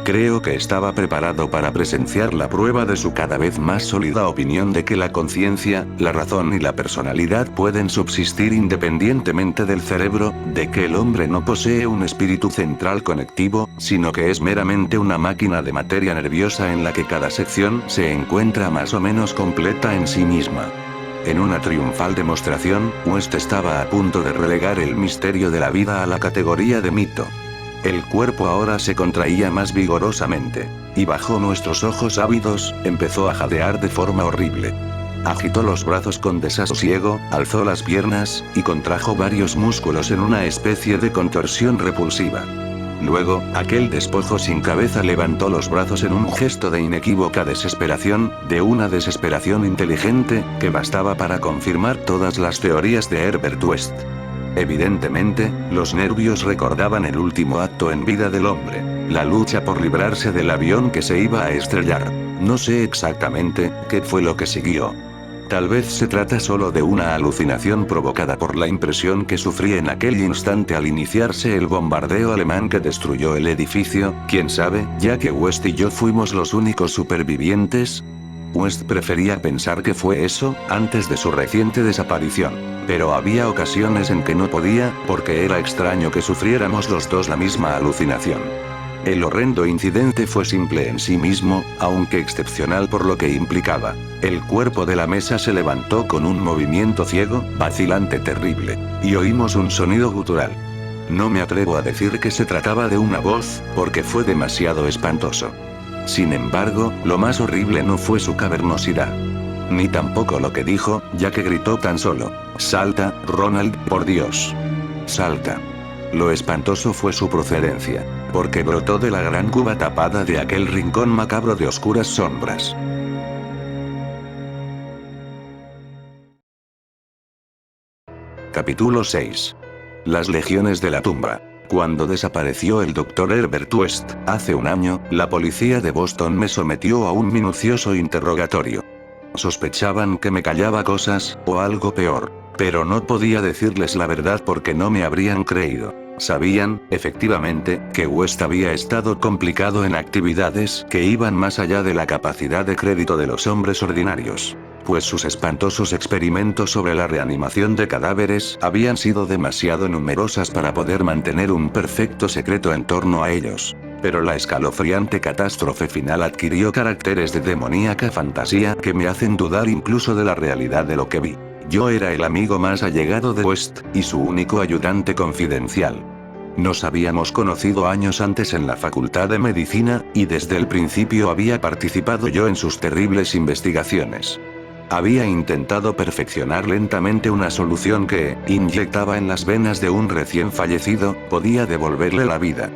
Creo que estaba preparado para presenciar la prueba de su cada vez más sólida opinión de que la conciencia, la razón y la personalidad pueden subsistir independientemente del cerebro, de que el hombre no posee un espíritu central conectivo, sino que es meramente una máquina de materia nerviosa en la que cada sección se encuentra más o menos completa en sí misma. En una triunfal demostración, West estaba a punto de relegar el misterio de la vida a la categoría de mito. El cuerpo ahora se contraía más vigorosamente, y bajo nuestros ojos ávidos, empezó a jadear de forma horrible. Agitó los brazos con desasosiego, alzó las piernas, y contrajo varios músculos en una especie de contorsión repulsiva. Luego, aquel despojo sin cabeza levantó los brazos en un gesto de inequívoca desesperación, de una desesperación inteligente, que bastaba para confirmar todas las teorías de Herbert West. Evidentemente, los nervios recordaban el último acto en vida del hombre, la lucha por librarse del avión que se iba a estrellar. No sé exactamente qué fue lo que siguió. Tal vez se trata solo de una alucinación provocada por la impresión que sufrí en aquel instante al iniciarse el bombardeo alemán que destruyó el edificio, quién sabe, ya que West y yo fuimos los únicos supervivientes. West prefería pensar que fue eso, antes de su reciente desaparición. Pero había ocasiones en que no podía, porque era extraño que sufriéramos los dos la misma alucinación. El horrendo incidente fue simple en sí mismo, aunque excepcional por lo que implicaba. El cuerpo de la mesa se levantó con un movimiento ciego, vacilante terrible, y oímos un sonido gutural. No me atrevo a decir que se trataba de una voz, porque fue demasiado espantoso. Sin embargo, lo más horrible no fue su cavernosidad. Ni tampoco lo que dijo, ya que gritó tan solo: «Salta, Ronald, por Dios. Salta». Lo espantoso fue su procedencia, porque brotó de la gran cuba tapada de aquel rincón macabro de oscuras sombras. Capítulo 6. Las legiones de la tumba. Cuando desapareció el Dr. Herbert West, hace un año, la policía de Boston me sometió a un minucioso interrogatorio. Sospechaban que me callaba cosas, o algo peor. Pero no podía decirles la verdad porque no me habrían creído. Sabían, efectivamente, que West había estado complicado en actividades que iban más allá de la capacidad de crédito de los hombres ordinarios. Pues sus espantosos experimentos sobre la reanimación de cadáveres habían sido demasiado numerosas para poder mantener un perfecto secreto en torno a ellos. Pero la escalofriante catástrofe final adquirió caracteres de demoníaca fantasía que me hacen dudar incluso de la realidad de lo que vi. Yo era el amigo más allegado de West, y su único ayudante confidencial. Nos habíamos conocido años antes en la Facultad de Medicina, y desde el principio había participado yo en sus terribles investigaciones. Había intentado perfeccionar lentamente una solución que, inyectaba en las venas de un recién fallecido, podía devolverle la vida.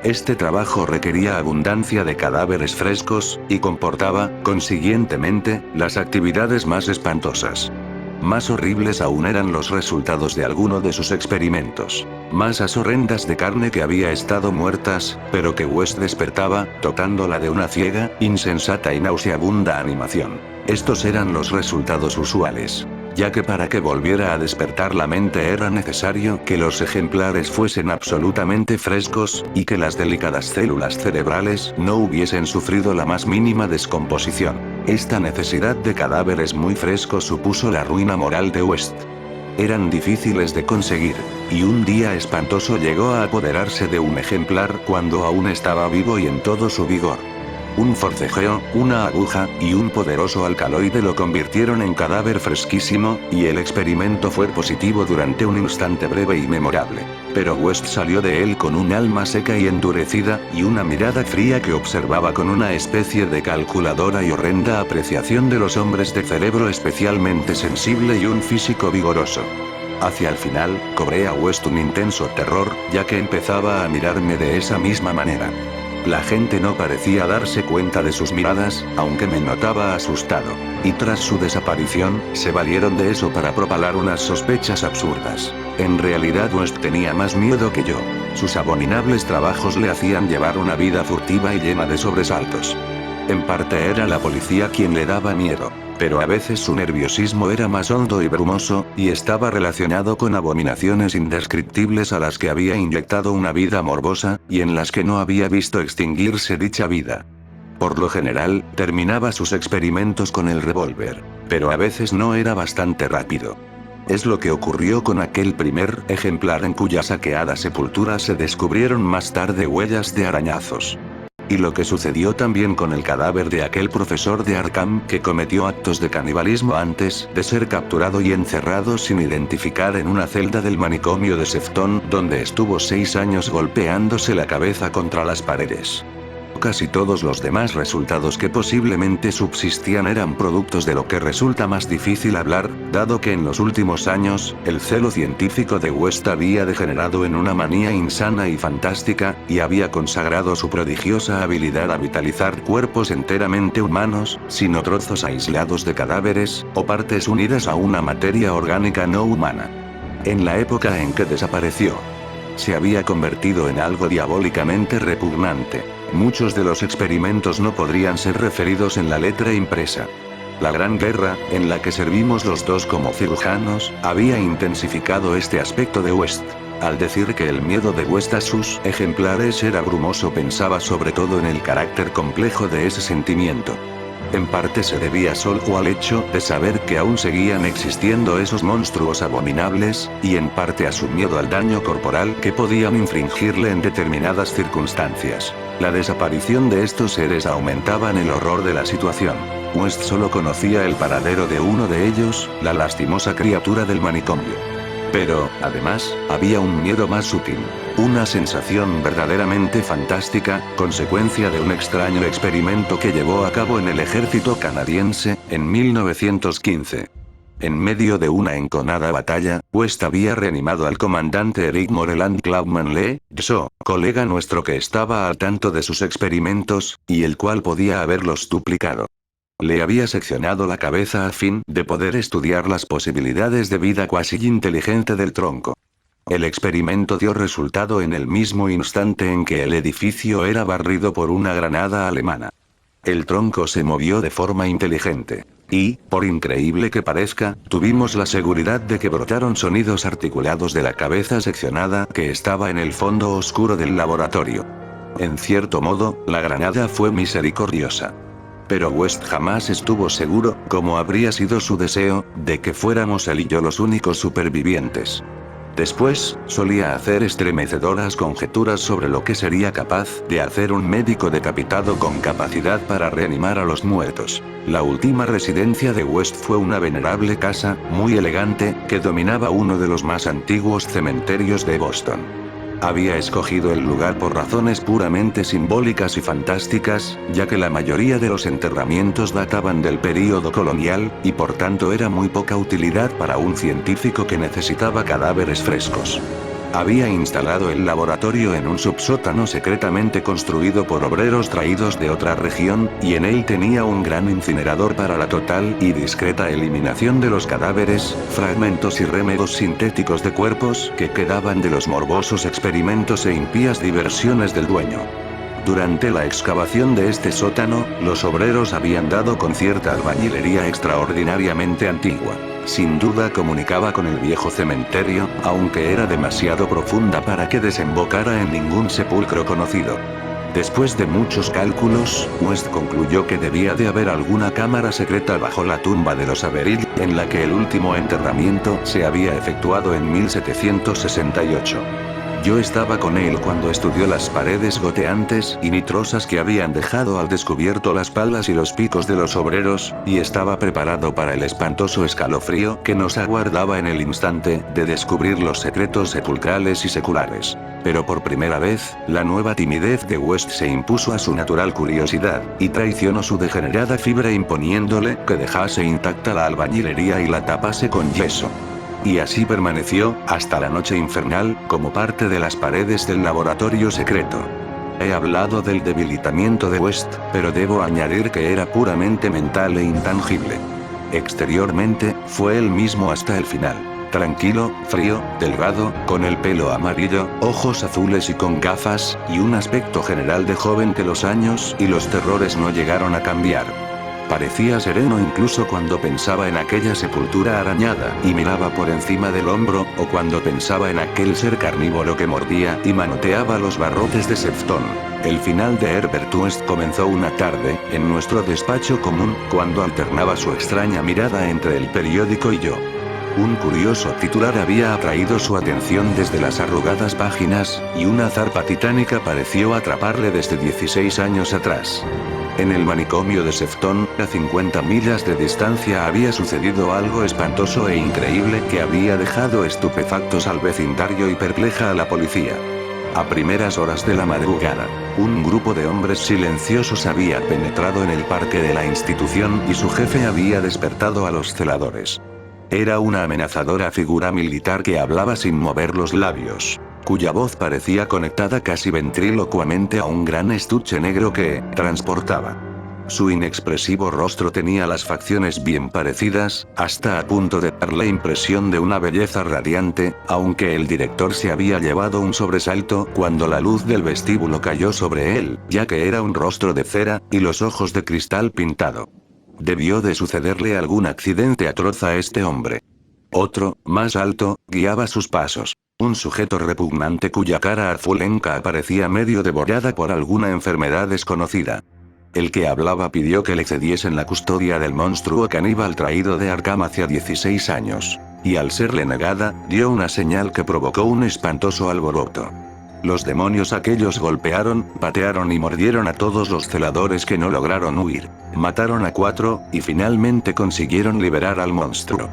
Este trabajo requería abundancia de cadáveres frescos, y comportaba, consiguientemente, las actividades más espantosas. Más horribles aún eran los resultados de alguno de sus experimentos. Masas horrendas de carne que había estado muertas, pero que West despertaba, tocándola de una ciega, insensata y nauseabunda animación. Estos eran los resultados usuales. Ya que para que volviera a despertar la mente era necesario que los ejemplares fuesen absolutamente frescos, y que las delicadas células cerebrales no hubiesen sufrido la más mínima descomposición. Esta necesidad de cadáveres muy frescos supuso la ruina moral de West. Eran difíciles de conseguir, y un día espantoso llegó a apoderarse de un ejemplar cuando aún estaba vivo y en todo su vigor. Un forcejeo, una aguja, y un poderoso alcaloide lo convirtieron en cadáver fresquísimo, y el experimento fue positivo durante un instante breve y memorable. Pero West salió de él con un alma seca y endurecida, y una mirada fría que observaba con una especie de calculadora y horrenda apreciación de los hombres de cerebro especialmente sensible y un físico vigoroso. Hacia el final, cobré a West un intenso terror, ya que empezaba a mirarme de esa misma manera. La gente no parecía darse cuenta de sus miradas, aunque me notaba asustado. Y tras su desaparición, se valieron de eso para propalar unas sospechas absurdas. En realidad West tenía más miedo que yo. Sus abominables trabajos le hacían llevar una vida furtiva y llena de sobresaltos. En parte era la policía quien le daba miedo. Pero a veces su nerviosismo era más hondo y brumoso, y estaba relacionado con abominaciones indescriptibles a las que había inyectado una vida morbosa, y en las que no había visto extinguirse dicha vida. Por lo general, terminaba sus experimentos con el revólver. Pero a veces no era bastante rápido. Es lo que ocurrió con aquel primer ejemplar en cuya saqueada sepultura se descubrieron más tarde huellas de arañazos. Y lo que sucedió también con el cadáver de aquel profesor de Arkham que cometió actos de canibalismo antes de ser capturado y encerrado sin identificar en una celda del manicomio de Sefton, donde estuvo 6 años golpeándose la cabeza contra las paredes. Casi todos los demás resultados que posiblemente subsistían eran productos de lo que resulta más difícil hablar, dado que en los últimos años, el celo científico de West había degenerado en una manía insana y fantástica, y había consagrado su prodigiosa habilidad a vitalizar cuerpos enteramente humanos, sino trozos aislados de cadáveres, o partes unidas a una materia orgánica no humana. En la época en que desapareció, se había convertido en algo diabólicamente repugnante. Muchos de los experimentos no podrían ser referidos en la letra impresa. La Gran Guerra, en la que servimos los dos como cirujanos, había intensificado este aspecto de West. Al decir que el miedo de West a sus ejemplares era brumoso, pensaba sobre todo en el carácter complejo de ese sentimiento. En parte se debía solo al hecho de saber que aún seguían existiendo esos monstruos abominables, y en parte a su miedo al daño corporal que podían infligirle en determinadas circunstancias. La desaparición de estos seres aumentaba en el horror de la situación. West solo conocía el paradero de uno de ellos, la lastimosa criatura del manicomio. Pero, además, había un miedo más sutil. Una sensación verdaderamente fantástica, consecuencia de un extraño experimento que llevó a cabo en el ejército canadiense, en 1915. En medio de una enconada batalla, West había reanimado al comandante Eric Moreland Clauman Lee, colega nuestro que estaba al tanto de sus experimentos, y el cual podía haberlos duplicado. Le había seccionado la cabeza a fin de poder estudiar las posibilidades de vida cuasi inteligente del tronco. El experimento dio resultado en el mismo instante en que el edificio era barrido por una granada alemana. El tronco se movió de forma inteligente. Y, por increíble que parezca, tuvimos la seguridad de que brotaron sonidos articulados de la cabeza seccionada que estaba en el fondo oscuro del laboratorio. En cierto modo, la granada fue misericordiosa. Pero West jamás estuvo seguro, como habría sido su deseo, de que fuéramos él y yo los únicos supervivientes. Después, solía hacer estremecedoras conjeturas sobre lo que sería capaz de hacer un médico decapitado con capacidad para reanimar a los muertos. La última residencia de West fue una venerable casa, muy elegante, que dominaba uno de los más antiguos cementerios de Boston. Había escogido el lugar por razones puramente simbólicas y fantásticas, ya que la mayoría de los enterramientos databan del período colonial, y por tanto era muy poca utilidad para un científico que necesitaba cadáveres frescos. Había instalado el laboratorio en un subsótano secretamente construido por obreros traídos de otra región, y en él tenía un gran incinerador para la total y discreta eliminación de los cadáveres, fragmentos y remedos sintéticos de cuerpos que quedaban de los morbosos experimentos e impías diversiones del dueño. Durante la excavación de este sótano, los obreros habían dado con cierta albañilería extraordinariamente antigua. Sin duda comunicaba con el viejo cementerio, aunque era demasiado profunda para que desembocara en ningún sepulcro conocido. Después de muchos cálculos, West concluyó que debía de haber alguna cámara secreta bajo la tumba de los Averill, en la que el último enterramiento se había efectuado en 1768. Yo estaba con él cuando estudió las paredes goteantes y nitrosas que habían dejado al descubierto las palas y los picos de los obreros, y estaba preparado para el espantoso escalofrío que nos aguardaba en el instante de descubrir los secretos sepulcrales y seculares. Pero por primera vez, la nueva timidez de West se impuso a su natural curiosidad, y traicionó su degenerada fibra imponiéndole que dejase intacta la albañilería y la tapase con yeso. Y así permaneció, hasta la noche infernal, como parte de las paredes del laboratorio secreto. He hablado del debilitamiento de West, pero debo añadir que era puramente mental e intangible. Exteriormente, fue el mismo hasta el final. Tranquilo, frío, delgado, con el pelo amarillo, ojos azules y con gafas, y un aspecto general de joven que los años y los terrores no llegaron a cambiar. Parecía sereno incluso cuando pensaba en aquella sepultura arañada y miraba por encima del hombro, o cuando pensaba en aquel ser carnívoro que mordía y manoteaba los barrotes de Sefton. El final de Herbert West comenzó una tarde, en nuestro despacho común, cuando alternaba su extraña mirada entre el periódico y yo. Un curioso titular había atraído su atención desde las arrugadas páginas, y una zarpa titánica pareció atraparle desde 16 años atrás. En el manicomio de Sefton, a 50 millas de distancia, había sucedido algo espantoso e increíble que había dejado estupefactos al vecindario y perpleja a la policía. A primeras horas de la madrugada, un grupo de hombres silenciosos había penetrado en el parque de la institución y su jefe había despertado a los celadores. Era una amenazadora figura militar que hablaba sin mover los labios, cuya voz parecía conectada casi ventrílocuamente a un gran estuche negro que transportaba. Su inexpresivo rostro tenía las facciones bien parecidas, hasta a punto de dar la impresión de una belleza radiante, aunque el director se había llevado un sobresalto cuando la luz del vestíbulo cayó sobre él, ya que era un rostro de cera, y los ojos de cristal pintado. Debió de sucederle algún accidente atroz a este hombre. Otro, más alto, guiaba sus pasos. Un sujeto repugnante cuya cara azulenca aparecía medio devorada por alguna enfermedad desconocida. El que hablaba pidió que le cediesen la custodia del monstruo caníbal traído de Arkham hacía 16 años. Y al serle negada, dio una señal que provocó un espantoso alboroto. Los demonios aquellos golpearon, patearon y mordieron a todos los celadores que no lograron huir. Mataron a 4, y finalmente consiguieron liberar al monstruo.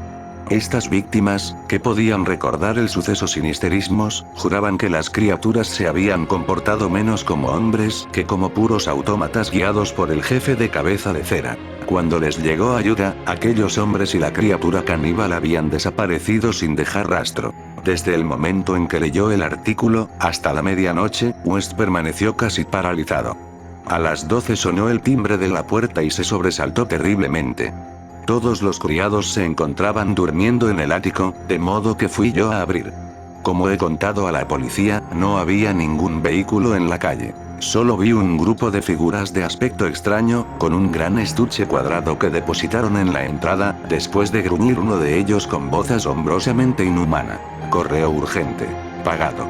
Estas víctimas, que podían recordar el suceso sin histerismos, juraban que las criaturas se habían comportado menos como hombres que como puros autómatas guiados por el jefe de cabeza de cera. Cuando les llegó ayuda, aquellos hombres y la criatura caníbal habían desaparecido sin dejar rastro. Desde el momento en que leyó el artículo, hasta la medianoche, West permaneció casi paralizado. A las 12 sonó el timbre de la puerta y se sobresaltó terriblemente. Todos los criados se encontraban durmiendo en el ático, de modo que fui yo a abrir. Como he contado a la policía, no había ningún vehículo en la calle. Solo vi un grupo de figuras de aspecto extraño, con un gran estuche cuadrado que depositaron en la entrada, después de gruñir uno de ellos con voz asombrosamente inhumana. Correo urgente. Pagado.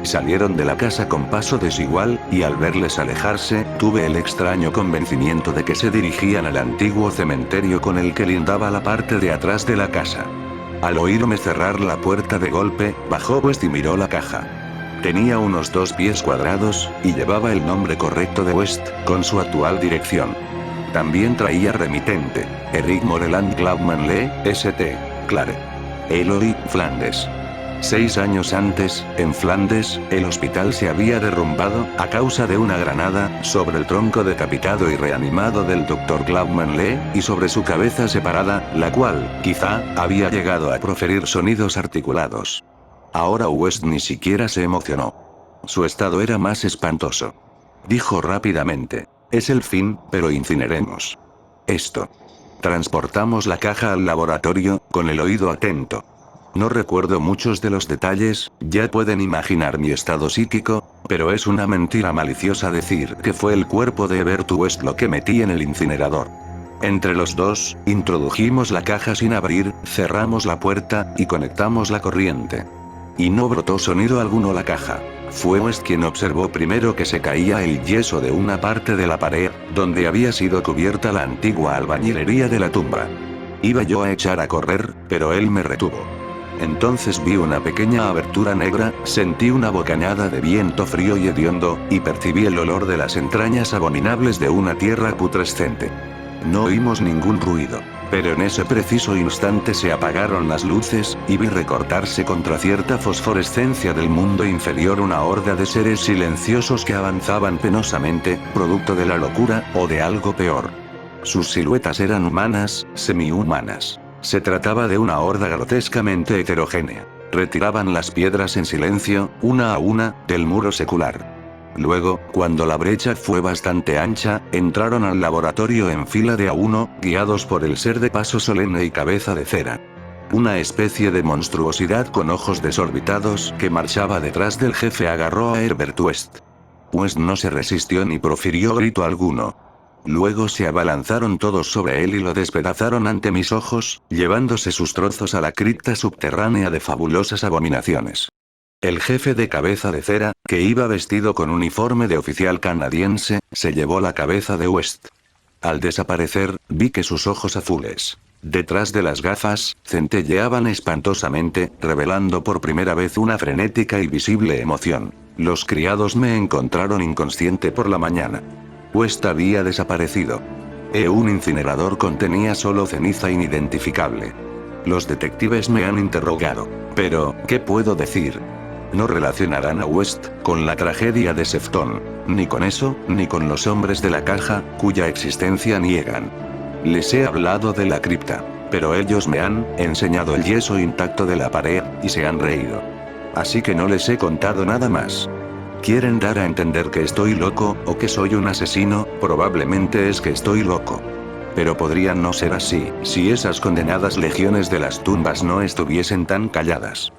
Salieron de la casa con paso desigual, y al verles alejarse, tuve el extraño convencimiento de que se dirigían al antiguo cementerio con el que lindaba la parte de atrás de la casa. Al oírme cerrar la puerta de golpe, bajó West y miró la caja. Tenía unos 2 pies cuadrados, y llevaba el nombre correcto de West, con su actual dirección. También traía remitente: Eric Moreland Glaubman Lee, St. Clare. Eloy, Flandes. 6 años antes, en Flandes, el hospital se había derrumbado, a causa de una granada, sobre el tronco decapitado y reanimado del Dr. Glaubman Lee, y sobre su cabeza separada, la cual, quizá, había llegado a proferir sonidos articulados. Ahora West ni siquiera se emocionó. Su estado era más espantoso. Dijo rápidamente: es el fin, pero incineremos esto. Transportamos la caja al laboratorio, con el oído atento. No recuerdo muchos de los detalles, ya pueden imaginar mi estado psíquico, pero es una mentira maliciosa decir que fue el cuerpo de Ebert West lo que metí en el incinerador. Entre los dos, introdujimos la caja sin abrir, cerramos la puerta, y conectamos la corriente. Y no brotó sonido alguno la caja. Fue West quien observó primero que se caía el yeso de una parte de la pared, donde había sido cubierta la antigua albañilería de la tumba. Iba yo a echar a correr, pero él me retuvo. Entonces vi una pequeña abertura negra, sentí una bocanada de viento frío y hediondo, y percibí el olor de las entrañas abominables de una tierra putrescente. No oímos ningún ruido, pero en ese preciso instante se apagaron las luces, y vi recortarse contra cierta fosforescencia del mundo inferior una horda de seres silenciosos que avanzaban penosamente, producto de la locura, o de algo peor. Sus siluetas eran humanas, semi-humanas. Se trataba de una horda grotescamente heterogénea. Retiraban las piedras en silencio, una a una, del muro secular. Luego, cuando la brecha fue bastante ancha, entraron al laboratorio en fila de a uno, guiados por el ser de paso solemne y cabeza de cera. Una especie de monstruosidad con ojos desorbitados que marchaba detrás del jefe agarró a Herbert West. West no se resistió ni profirió grito alguno. Luego se abalanzaron todos sobre él y lo despedazaron ante mis ojos, llevándose sus trozos a la cripta subterránea de fabulosas abominaciones. El jefe de cabeza de cera, que iba vestido con uniforme de oficial canadiense, se llevó la cabeza de West. Al desaparecer, vi que sus ojos azules, detrás de las gafas, centelleaban espantosamente, revelando por primera vez una frenética y visible emoción. Los criados me encontraron inconsciente por la mañana. West había desaparecido. Un incinerador contenía solo ceniza inidentificable. Los detectives me han interrogado. Pero, ¿qué puedo decir? No relacionarán a West con la tragedia de Sefton, ni con eso, ni con los hombres de la caja, cuya existencia niegan. Les he hablado de la cripta, pero ellos me han enseñado el yeso intacto de la pared, y se han reído. Así que no les he contado nada más. ¿Quieren dar a entender que estoy loco, o que soy un asesino? Probablemente es que estoy loco. Pero podría no ser así, si esas condenadas legiones de las tumbas no estuviesen tan calladas.